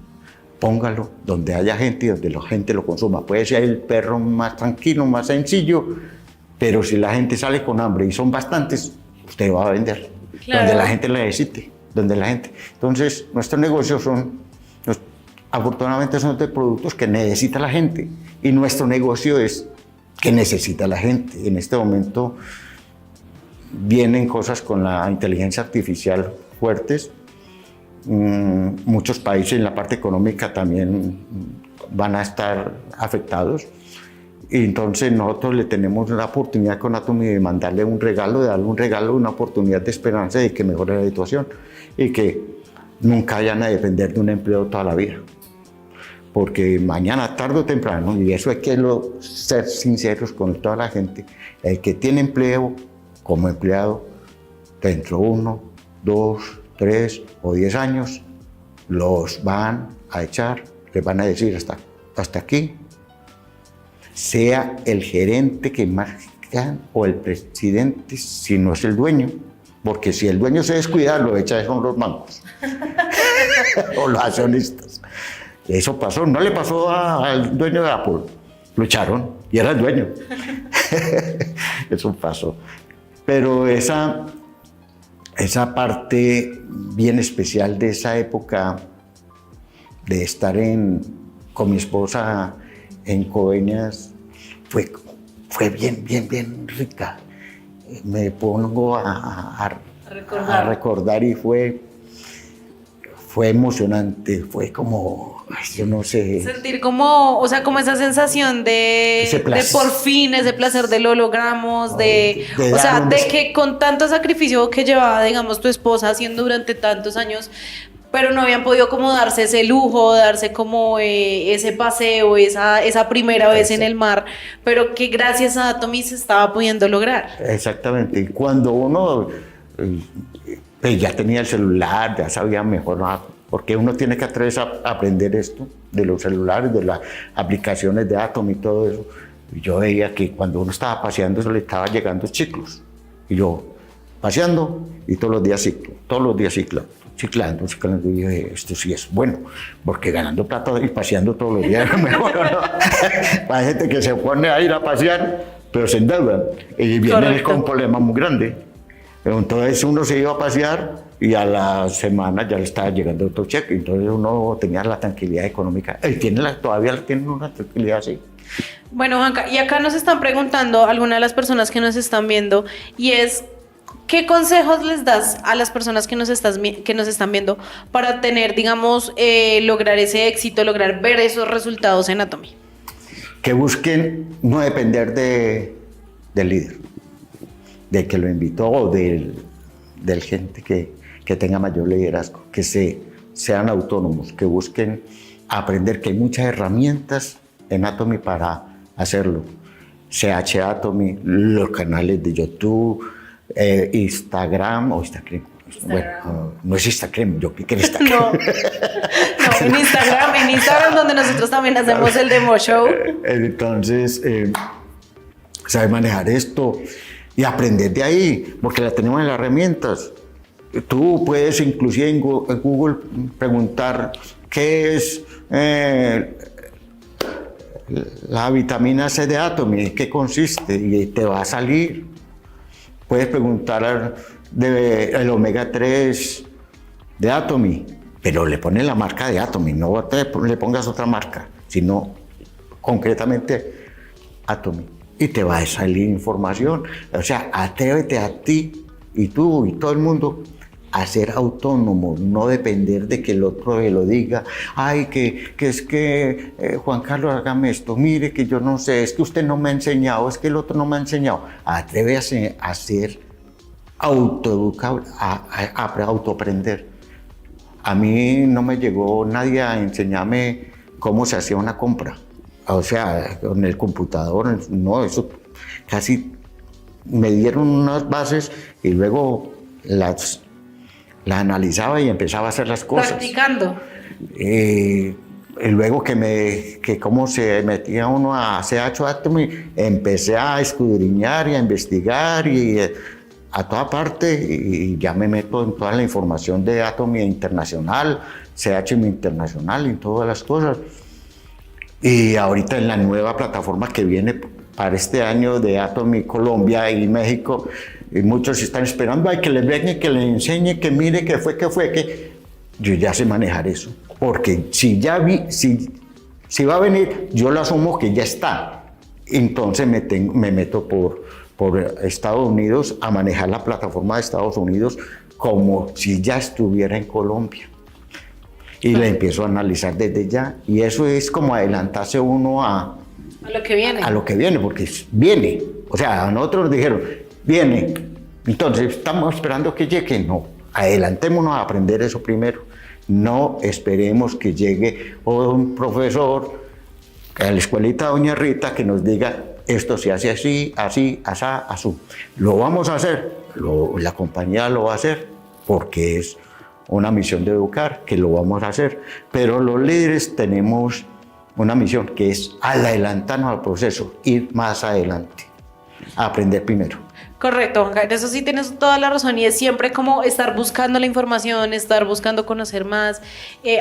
Póngalo donde haya gente y donde la gente lo consuma. Puede ser el perro más tranquilo, más sencillo, pero si la gente sale con hambre y son bastantes, usted va a vender. Claro. Donde la gente le necesite, donde la gente. Entonces, nuestros negocios afortunadamente son de productos que necesita la gente y nuestro negocio es que necesita la gente. En este momento vienen cosas con la inteligencia artificial fuertes. Muchos países en la parte económica también van a estar afectados. Y entonces nosotros le tenemos la oportunidad con Atomy de mandarle un regalo, de darle un regalo, una oportunidad de esperanza de que mejore la situación y que nunca vayan a depender de un empleo toda la vida. Porque mañana, tarde o temprano, y eso hay que ser sinceros con toda la gente, el que tiene empleo como empleado, dentro de 1, 2, 3 o 10 años, los van a echar, les van a decir hasta aquí, sea el gerente que más gana o el presidente, si no es el dueño, porque si el dueño se descuida, lo echa con los bancos o los accionistas. Eso pasó, no le pasó al dueño de Apple, lo echaron y era el dueño. Eso pasó. Pero esa parte bien especial de esa época de estar con mi esposa en Coveñas fue bien rica. Me pongo a recordar y fue emocionante, fue como, yo no sé. Sentir como esa sensación de por fin, ese placer de lo logramos, de que con tanto sacrificio que llevaba, digamos, tu esposa haciendo durante tantos años, pero no habían podido como darse ese lujo, darse como ese paseo, esa primera vez en el mar, pero que gracias a Atomy se estaba pudiendo lograr. Exactamente, y cuando uno pues ya tenía el celular, ya sabía mejor, porque uno tiene que atreverse a aprender esto de los celulares, de las aplicaciones de Atomy y todo eso. Y yo veía que cuando uno estaba paseando, eso le estaba llegando chicos. Y yo, paseando y todos los días ciclo, todos los días ciclando. Y dije, esto sí es bueno, porque ganando plata y paseando todos los días es mejor, ¿no? Hay gente que se pone a ir a pasear, pero se endeudan y viene con un problema muy grande. Entonces uno se iba a pasear y a la semana ya le estaba llegando otro cheque, entonces uno tenía la tranquilidad económica. Todavía tienen una tranquilidad así. Bueno, Juanca, y acá nos están preguntando algunas de las personas que nos están viendo, y es, ¿qué consejos les das a las personas que nos están viendo para tener, digamos, lograr ese éxito, lograr ver esos resultados en Atomy? Que busquen no depender del líder, del que lo invitó o del gente que tenga mayor liderazgo, que sean autónomos, que busquen aprender, que hay muchas herramientas en Atomy para hacerlo. CH Atomy, los canales de YouTube, Instagram o Instagram. Bueno, no es Instagram, yo creo que es Instagram. No, en Instagram donde nosotros también hacemos el demo show. Entonces, saber manejar esto y aprender de ahí, porque la tenemos en las herramientas. Tú puedes inclusive en Google preguntar qué es la vitamina C de Atomy, ¿qué consiste? Y te va a salir. Puedes preguntar del omega 3 de Atomy, pero le pones la marca de Atomy, no le pongas otra marca, sino concretamente Atomy. Y te va a salir información. O sea, atrévete a ti y tú y todo el mundo a ser autónomo, no depender de que el otro le lo diga. Ay, Juan Carlos, hágame esto, mire que yo no sé, es que usted no me ha enseñado, es que el otro no me ha enseñado. Atrévese a ser autoeducable, a autoaprender. A mí no me llegó nadie a enseñarme cómo se hacía una compra. O sea, con el computador, no, eso casi me dieron unas bases y luego las analizaba y empezaba a hacer las cosas. Practicando. Y luego que cómo se metía uno a CH Atomy, empecé a escudriñar y a investigar y a toda parte, y ya me meto en toda la información de Atomy Internacional, CH Internacional y todas las cosas. Y ahorita en la nueva plataforma que viene para este año de Atomy Colombia y México, y muchos están esperando que les venga, que les enseñe, que mire qué fue, que yo ya sé manejar eso. Porque si va a venir, yo lo asumo que ya está. Entonces me meto por Estados Unidos a manejar la plataforma de Estados Unidos como si ya estuviera en Colombia. Y la empiezo a analizar desde ya. Y eso es como adelantarse uno a lo que viene. A lo que viene, porque viene. O sea, a nosotros nos dijeron, viene. Entonces, ¿estamos esperando que llegue? No. Adelantémonos a aprender eso primero. No esperemos que llegue un profesor a la escuelita de Doña Rita que nos diga, esto se hace así, así, asá, asú. Lo vamos a hacer. La compañía lo va a hacer porque es una misión de educar, que lo vamos a hacer. Pero los líderes tenemos una misión que es adelantarnos al proceso, ir más adelante, aprender primero. Correcto, Juanca, en eso sí tienes toda la razón, y es siempre como estar buscando la información, estar buscando conocer más,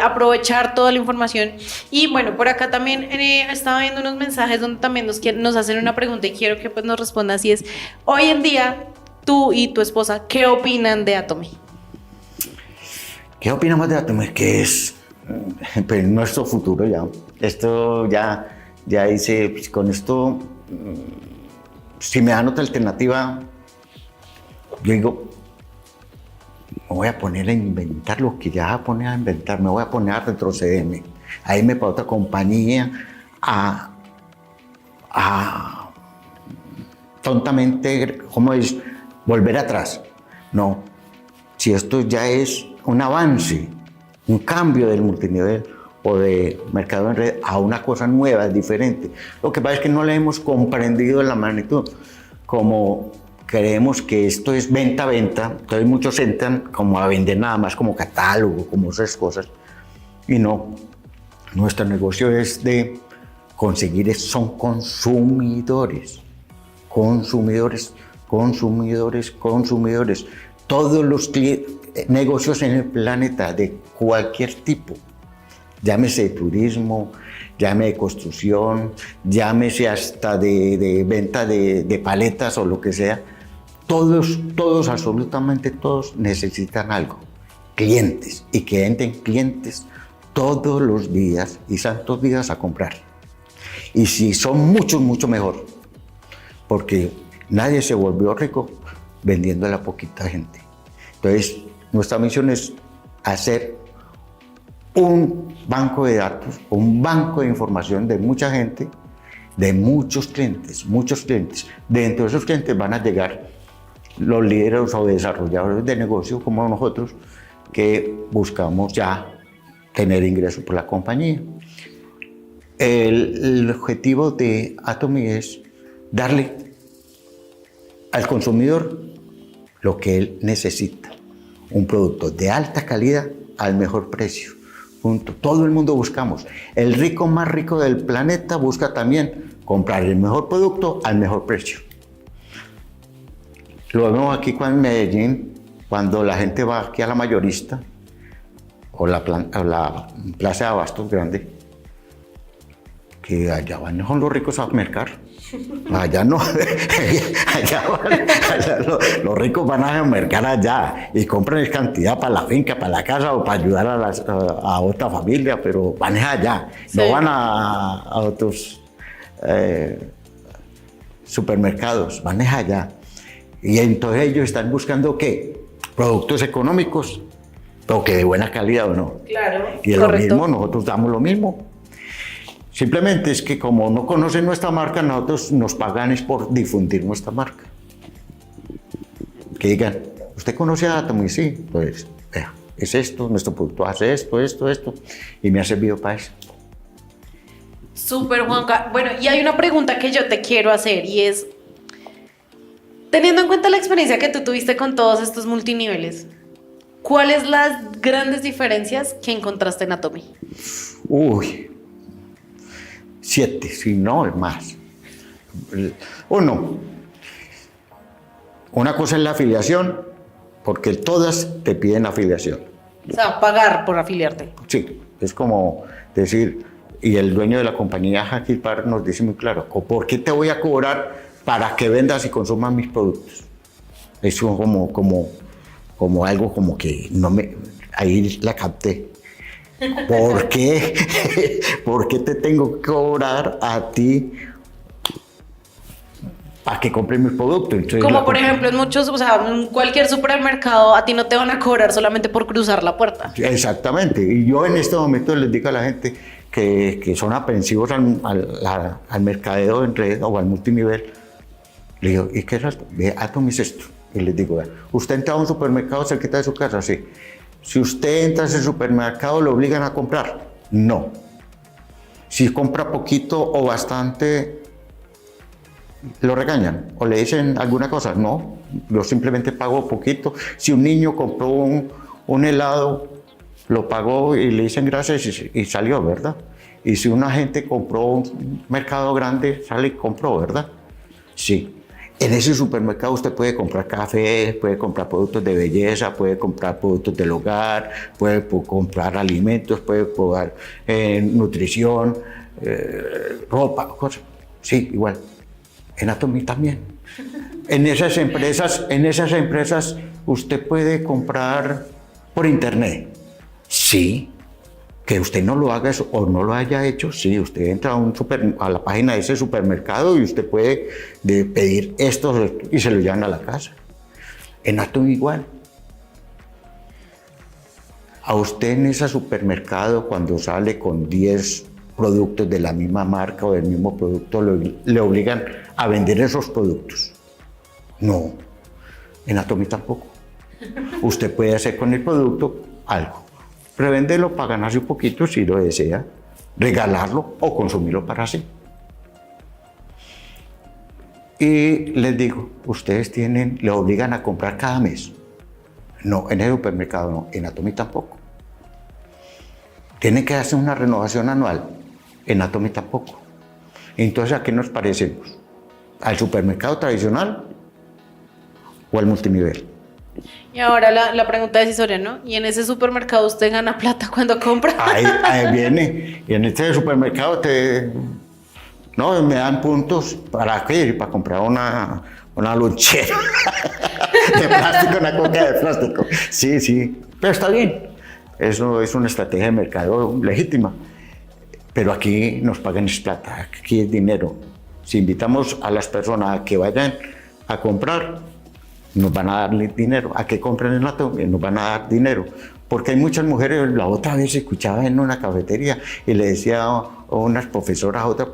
aprovechar toda la información. Y bueno, por acá también estaba viendo unos mensajes donde también nos hacen una pregunta y quiero que pues nos respondas, y es, hoy en día, tú y tu esposa, ¿qué opinan de Atomy? ¿Qué opinamos de Atomy? Que es pues, nuestro futuro ya. Esto ya hice, pues, con esto, si me dan otra alternativa, yo digo, me voy a poner a inventar lo que ya voy a poner a inventar, me voy a poner a retrocederme, a irme para otra compañía, a tontamente, ¿cómo es? Volver atrás. No, si esto ya es un avance, un cambio del multinivel o de mercado en red a una cosa nueva, diferente. Lo que pasa es que no le hemos comprendido en la magnitud, como creemos que esto es venta, entonces muchos entran como a vender nada más como catálogo, como esas cosas, y no, nuestro negocio es de conseguir, son consumidores consumidores, consumidores. Todos los negocios en el planeta de cualquier tipo, llámese turismo, llámese construcción, llámese hasta de venta de paletas o lo que sea, todos, absolutamente todos necesitan algo, clientes, y que entren clientes todos los días y santos días a comprar. Y si son muchos, mucho mejor, porque nadie se volvió rico vendiendo a la poquita gente. Entonces, nuestra misión es hacer un banco de datos, un banco de información de mucha gente, de muchos clientes, muchos clientes. Dentro de esos clientes van a llegar los líderes o desarrolladores de negocio como nosotros, que buscamos ya tener ingresos por la compañía. El objetivo de Atomy es darle al consumidor lo que él necesita, un producto de alta calidad al mejor precio. Punto. Todo el mundo buscamos. El rico más rico del planeta busca también comprar el mejor producto al mejor precio. Lo vemos aquí en Medellín, cuando la gente va aquí a la mayorista o la plaza de abastos grande, que allá van son los ricos a mercar. Allá no, los ricos van a mercar allá y compran cantidad para la finca, para la casa o para ayudar a otra familia, pero van allá, sí. No van a otros supermercados, van allá. Y entonces ellos están buscando ¿qué? Productos económicos, pero que de buena calidad o no. Claro, y es correcto. Lo mismo, nosotros damos lo mismo. Simplemente es que como no conocen nuestra marca, nosotros nos pagan es por difundir nuestra marca. Que digan, ¿usted conoce a Atomy? Sí, pues vea, es esto, nuestro producto hace esto, y me ha servido para eso. Súper, Juanca. Bueno, y hay una pregunta que yo te quiero hacer y es, teniendo en cuenta la experiencia que tú tuviste con todos estos multiniveles, ¿cuáles las grandes diferencias que encontraste en Atomy? Uy, 7, si no más. Una cosa es la afiliación, porque todas te piden afiliación. O sea, pagar por afiliarte. Sí, es como decir, y el dueño de la compañía Hackett Park nos dice muy claro, ¿por qué te voy a cobrar para que vendas y consumas mis productos? Es como algo como que no me, ahí la capté. ¿Por qué? ¿Por qué te tengo que cobrar a ti para que compres mis productos? Entonces, como por ejemplo en muchos, o sea, en cualquier supermercado a ti no te van a cobrar solamente por cruzar la puerta. Exactamente. Y yo en este momento les digo a la gente que son aprensivos al mercadeo en red o al multinivel. Le digo, ¿y qué es esto? Atomy es esto. Y les digo, ¿usted entra a un supermercado cerquita de su casa? Sí. Si usted entra a ese supermercado, ¿lo obligan a comprar? No. Si compra poquito o bastante, ¿lo regañan? ¿O le dicen alguna cosa? No, yo simplemente pago poquito. Si un niño compró un helado, lo pagó y le dicen gracias y salió, ¿verdad? Y si una gente compró un mercado grande, sale y compró, ¿verdad? Sí. En ese supermercado usted puede comprar café, puede comprar productos de belleza, puede comprar productos del hogar, puede comprar alimentos, puede comprar nutrición, ropa, cosas. Sí, igual. En Atomy también. En esas empresas usted puede comprar por internet. Sí. Que usted no lo haga eso, o no lo haya hecho, sí, usted entra a la página de ese supermercado y usted puede pedir esto y se lo llevan a la casa. En Atomy igual. A usted en ese supermercado, cuando sale con 10 productos de la misma marca o del mismo producto, le obligan a vender esos productos. No, en Atomy tampoco. Usted puede hacer con el producto algo. Revenderlo para ganarse un poquito si lo desea, regalarlo o consumirlo para sí. Y les digo, ustedes le obligan a comprar cada mes. No, en el supermercado no, en Atomy tampoco. Tienen que hacer una renovación anual, en Atomy tampoco. Entonces, ¿a qué nos parecemos? ¿Al supermercado tradicional? o el multinivel. Y ahora la pregunta decisoria, ¿no? ¿Y en ese supermercado usted gana plata cuando compra? Ahí viene, y en este supermercado no, me dan puntos para qué, para comprar una lonchera de plástico, una coca de plástico. Sí, pero está bien. Eso es una estrategia de mercado legítima. Pero aquí nos pagan es plata, aquí es dinero. Si invitamos a las personas a que vayan a comprar, nos van a dar dinero. A que compren en la tienda, nos van a dar dinero. Porque hay muchas mujeres, la otra vez escuchaba en una cafetería y le decía a unas profesoras, otras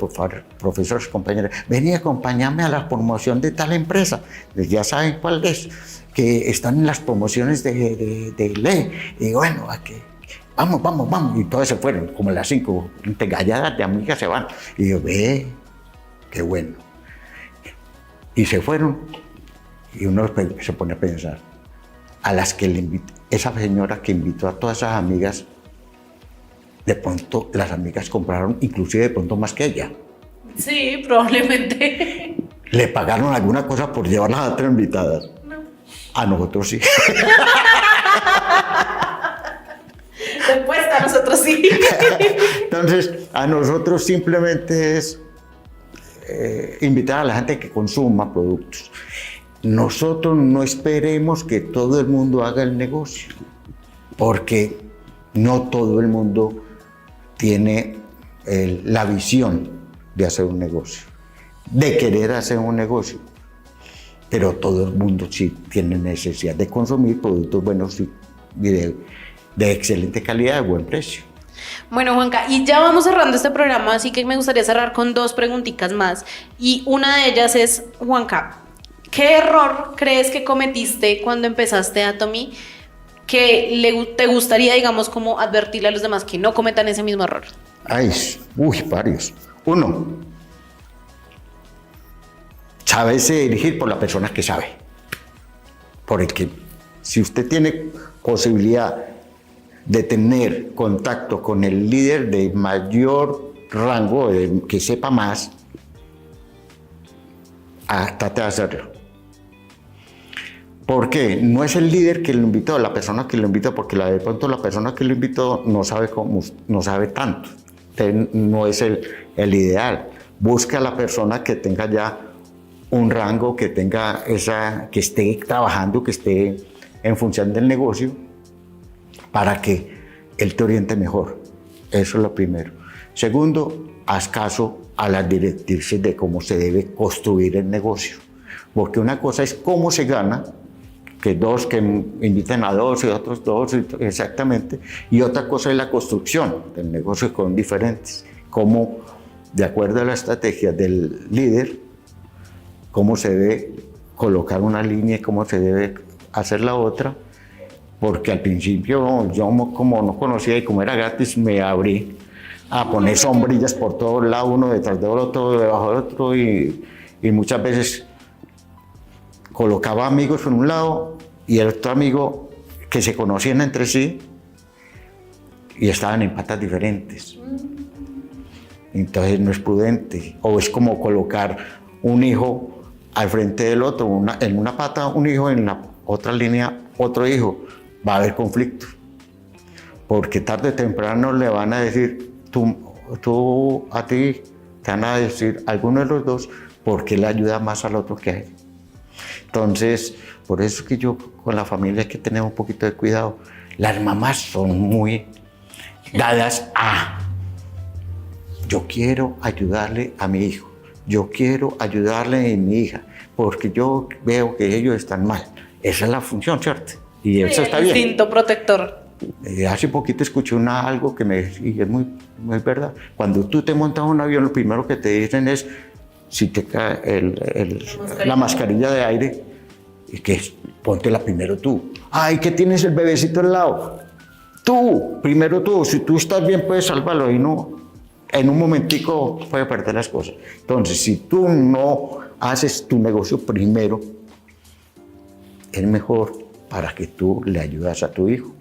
profesoras, compañeras, vení, acompáñame a la promoción de tal empresa. Ya saben cuál es, que están en las promociones de ley. Y bueno, vamos. Y todas se fueron, como las 5, galladas de amigas se van. Y yo, qué bueno. Y se fueron. Y uno se pone a pensar, a las que le invitó, esa señora que invitó a todas esas amigas, de pronto las amigas compraron inclusive de pronto más que ella. Sí, probablemente. ¿Le pagaron alguna cosa por llevarlas a otras invitadas? No. A nosotros sí. Después a nosotros sí. Entonces, a nosotros simplemente es invitar a la gente que consuma productos. Nosotros no esperemos que todo el mundo haga el negocio, porque no todo el mundo tiene la visión de hacer un negocio, de querer hacer un negocio, pero todo el mundo sí tiene necesidad de consumir productos buenos y de excelente calidad, de buen precio. Bueno, Juanca, y ya vamos cerrando este programa, así que me gustaría cerrar con 2 preguntitas más. Y una de ellas es, Juanca, ¿qué error crees que cometiste cuando empezaste Atomy que te gustaría, digamos, como advertirle a los demás que no cometan ese mismo error? Varios. 1, saberse dirigir por la persona que sabe. Por el que, si usted tiene posibilidad de tener contacto con el líder de mayor rango, que sepa más, trate de hacerlo. Porque no es el líder que lo invitó, la persona que lo invitó, porque de pronto la persona que lo invitó no sabe tanto. Entonces, no es el ideal. Busca a la persona que tenga ya un rango, que esté trabajando, que esté en función del negocio, para que él te oriente mejor. Eso es lo primero. Segundo, haz caso a las directrices de cómo se debe construir el negocio. Porque una cosa es cómo se gana, que inviten a 2 y otros 2, exactamente, y otra cosa es la construcción del negocio, con diferentes. Cómo, de acuerdo a la estrategia del líder, cómo se debe colocar una línea y cómo se debe hacer la otra. Porque al principio yo, como no conocía y como era gratis, me abrí a poner sombrillas por todos lados, uno detrás del otro, debajo del otro, y muchas veces colocaba amigos por un lado y el otro amigo que se conocían entre sí y estaban en patas diferentes. Entonces no es prudente. O es como colocar un hijo al frente del otro, en una pata un hijo, en la otra línea otro hijo. Va a haber conflicto, porque tarde o temprano le van a decir, a ti te van a decir, alguno de los dos, por qué le ayuda más al otro que a él. Entonces, por eso es que yo con la familia hay que tener un poquito de cuidado. Las mamás son muy dadas a, yo quiero ayudarle a mi hijo, yo quiero ayudarle a mi hija, porque yo veo que ellos están mal. Esa es la función, ¿cierto? Y eso está bien. Instinto protector. Hace poquito escuché algo que y es muy verdad. Cuando tú te montas un avión, lo primero que te dicen es, si te cae la mascarilla de aire, y que póntela primero tú. Ay, que tienes el bebecito al lado. Primero tú. Si tú estás bien, puedes salvarlo, y no, en un momentico puede perder las cosas. Entonces, si tú no haces tu negocio primero, es mejor para que tú le ayudas a tu hijo,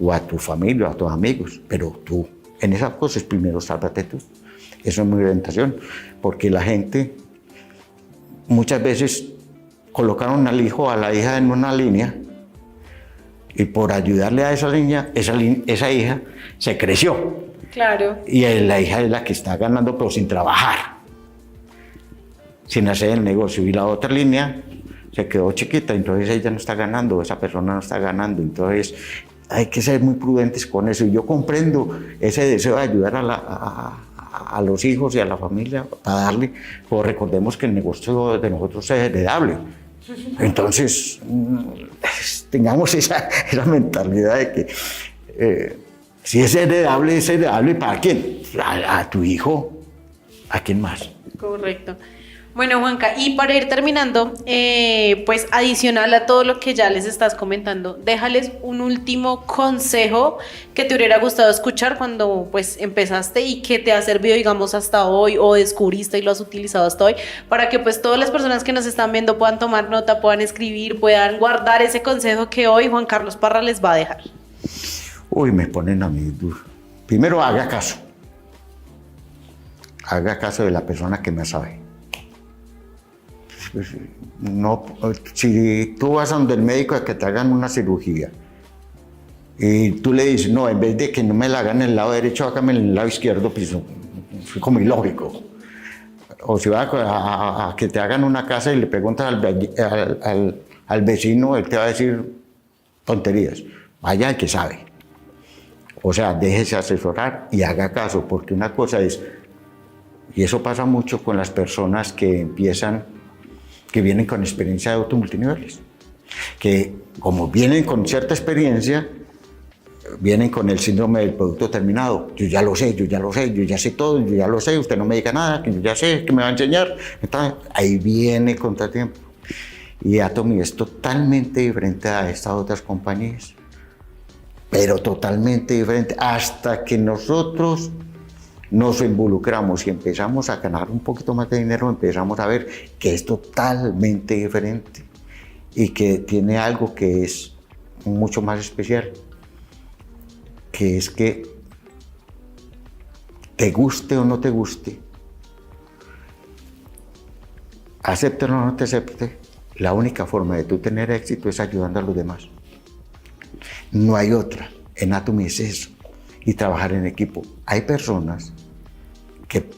o a tu familia, o a tus amigos, pero tú, en esas cosas, primero sálvate tú. Eso es mi orientación, porque la gente muchas veces colocaron al hijo, a la hija en una línea y por ayudarle a esa niña, esa hija se creció. Claro. Y la hija es la que está ganando, pero sin trabajar, sin hacer el negocio. Y la otra línea se quedó chiquita, entonces ella no está ganando, esa persona no está ganando. Entonces hay que ser muy prudentes con eso. Y yo comprendo ese deseo de ayudar a los hijos y a la familia para darle, pero recordemos que el negocio de nosotros es heredable. Entonces, tengamos esa mentalidad de que si es heredable, ¿para quién? A tu hijo, ¿a quién más? Correcto. Bueno, Juanca, y para ir terminando, pues adicional a todo lo que ya les estás comentando, déjales un último consejo que te hubiera gustado escuchar cuando pues empezaste y que te ha servido, digamos, hasta hoy o descubriste y lo has utilizado hasta hoy, para que pues todas las personas que nos están viendo puedan tomar nota, puedan escribir, puedan guardar ese consejo que hoy Juan Carlos Parra les va a dejar. Uy, me ponen a mí duro. Primero, haga caso. Haga caso de la persona que más sabe. No, si tú vas a donde el médico a que te hagan una cirugía y tú le dices, no, en vez de que no me la hagan en el lado derecho, hágame en el lado izquierdo, pues es como ilógico. O si vas a que te hagan una casa y le preguntas al vecino, él te va a decir tonterías. Vaya el que sabe. O sea, déjese asesorar y haga caso, porque una cosa es, y eso pasa mucho con las personas que vienen con experiencia de automultiniveles, que como vienen con cierta experiencia, vienen con el síndrome del producto terminado. Yo ya lo sé, yo ya sé todo, yo ya lo sé, usted no me diga nada, que yo ya sé, que me va a enseñar. Entonces, ahí viene contratiempo. Y Atomy es totalmente diferente a estas otras compañías, pero totalmente diferente, hasta que nosotros nos involucramos y empezamos a ganar un poquito más de dinero, empezamos a ver que es totalmente diferente y que tiene algo que es mucho más especial, que es que te guste o no te guste, acepte o no te acepte, la única forma de tú tener éxito es ayudando a los demás. No hay otra. En Atomy es eso. Y trabajar en equipo. Hay personas que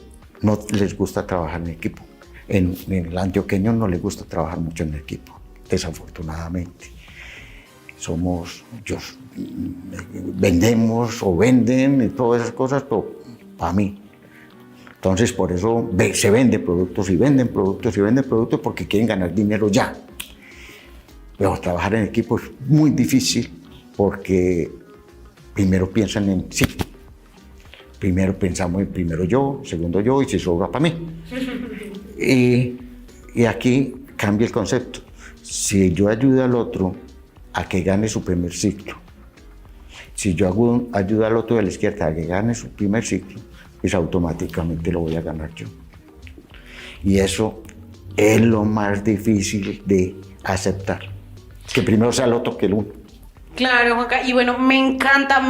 no les gusta trabajar en equipo. En el antioqueño no les gusta trabajar mucho en equipo, desafortunadamente. Vendemos o venden y todas esas cosas, pero para mí. Entonces, por eso se venden productos y venden productos y venden productos porque quieren ganar dinero ya. Pero trabajar en equipo es muy difícil porque primero piensan en sí. Primero pensamos en primero yo, segundo yo y si sobra para mí. Y aquí cambia el concepto. Si yo ayudo al otro a que gane su primer ciclo, si yo ayudo al otro de la izquierda a que gane su primer ciclo, pues automáticamente lo voy a ganar yo. Y eso es lo más difícil de aceptar, que primero sea el otro que el uno. Claro, Juanca, y bueno, me encanta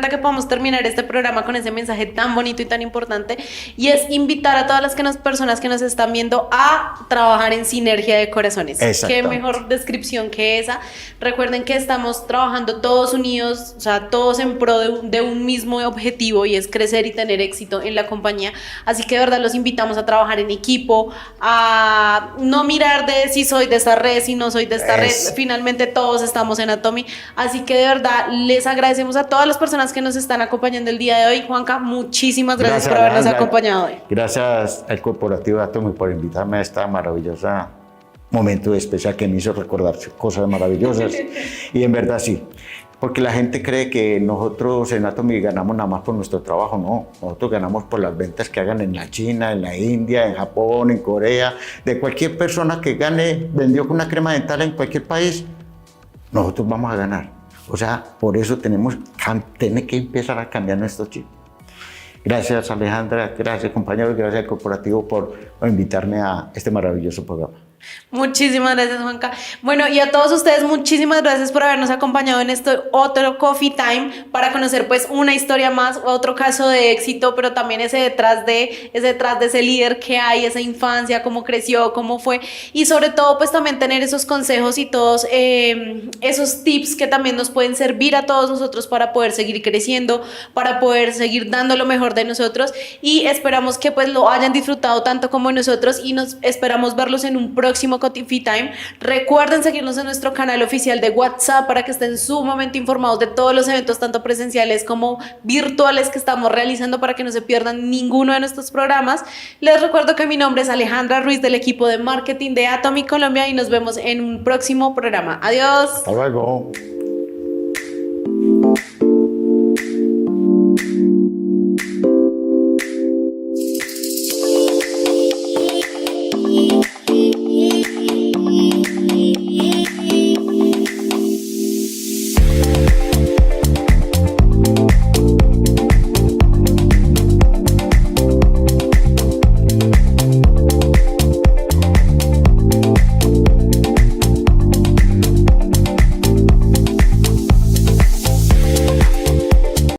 que podamos terminar este programa con ese mensaje tan bonito y tan importante, y es invitar a todas las personas que nos están viendo a trabajar en sinergia de corazones. Qué mejor descripción que esa. Recuerden que estamos trabajando todos unidos, o sea, todos en pro de un mismo objetivo, y es crecer y tener éxito en la compañía. Así que de verdad los invitamos a trabajar en equipo, a no mirar de si soy de esta red, si no soy de esta red. Finalmente todos estamos en Atomy. Así que de verdad les agradecemos a todas las personas que nos están acompañando el día de hoy. Juanca, muchísimas gracias por habernos acompañado hoy. Gracias al Corporativo Atomy por invitarme a esta maravillosa momento especial que me hizo recordar cosas maravillosas. Y en verdad sí, porque la gente cree que nosotros en Atomy ganamos nada más por nuestro trabajo. No, nosotros ganamos por las ventas que hagan en la China, en la India, en Japón, en Corea. De cualquier persona que vendió con una crema dental en cualquier país, nosotros vamos a ganar. O sea, por eso tenemos que empezar a cambiar nuestro chip. Gracias, Alejandra, gracias, compañeros, gracias al Corporativo por invitarme a este maravilloso programa. Muchísimas gracias, Juanca. Bueno, y a todos ustedes, muchísimas gracias por habernos acompañado en este otro Coffee Time para conocer pues una historia más, otro caso de éxito, pero también ese detrás de ese líder que hay, esa infancia, cómo creció, cómo fue, y sobre todo pues también tener esos consejos y todos esos tips que también nos pueden servir a todos nosotros para poder seguir creciendo, para poder seguir dando lo mejor de nosotros, y esperamos que pues lo hayan disfrutado tanto como nosotros, y nos esperamos verlos en un próximo Coffee Time. Recuerden seguirnos en nuestro canal oficial de WhatsApp para que estén sumamente informados de todos los eventos, tanto presenciales como virtuales, que estamos realizando, para que no se pierdan ninguno de nuestros programas. Les recuerdo que mi nombre es Alejandra Ruiz, del equipo de marketing de Atomic Colombia, y nos vemos en un próximo programa. Adiós. Hasta luego.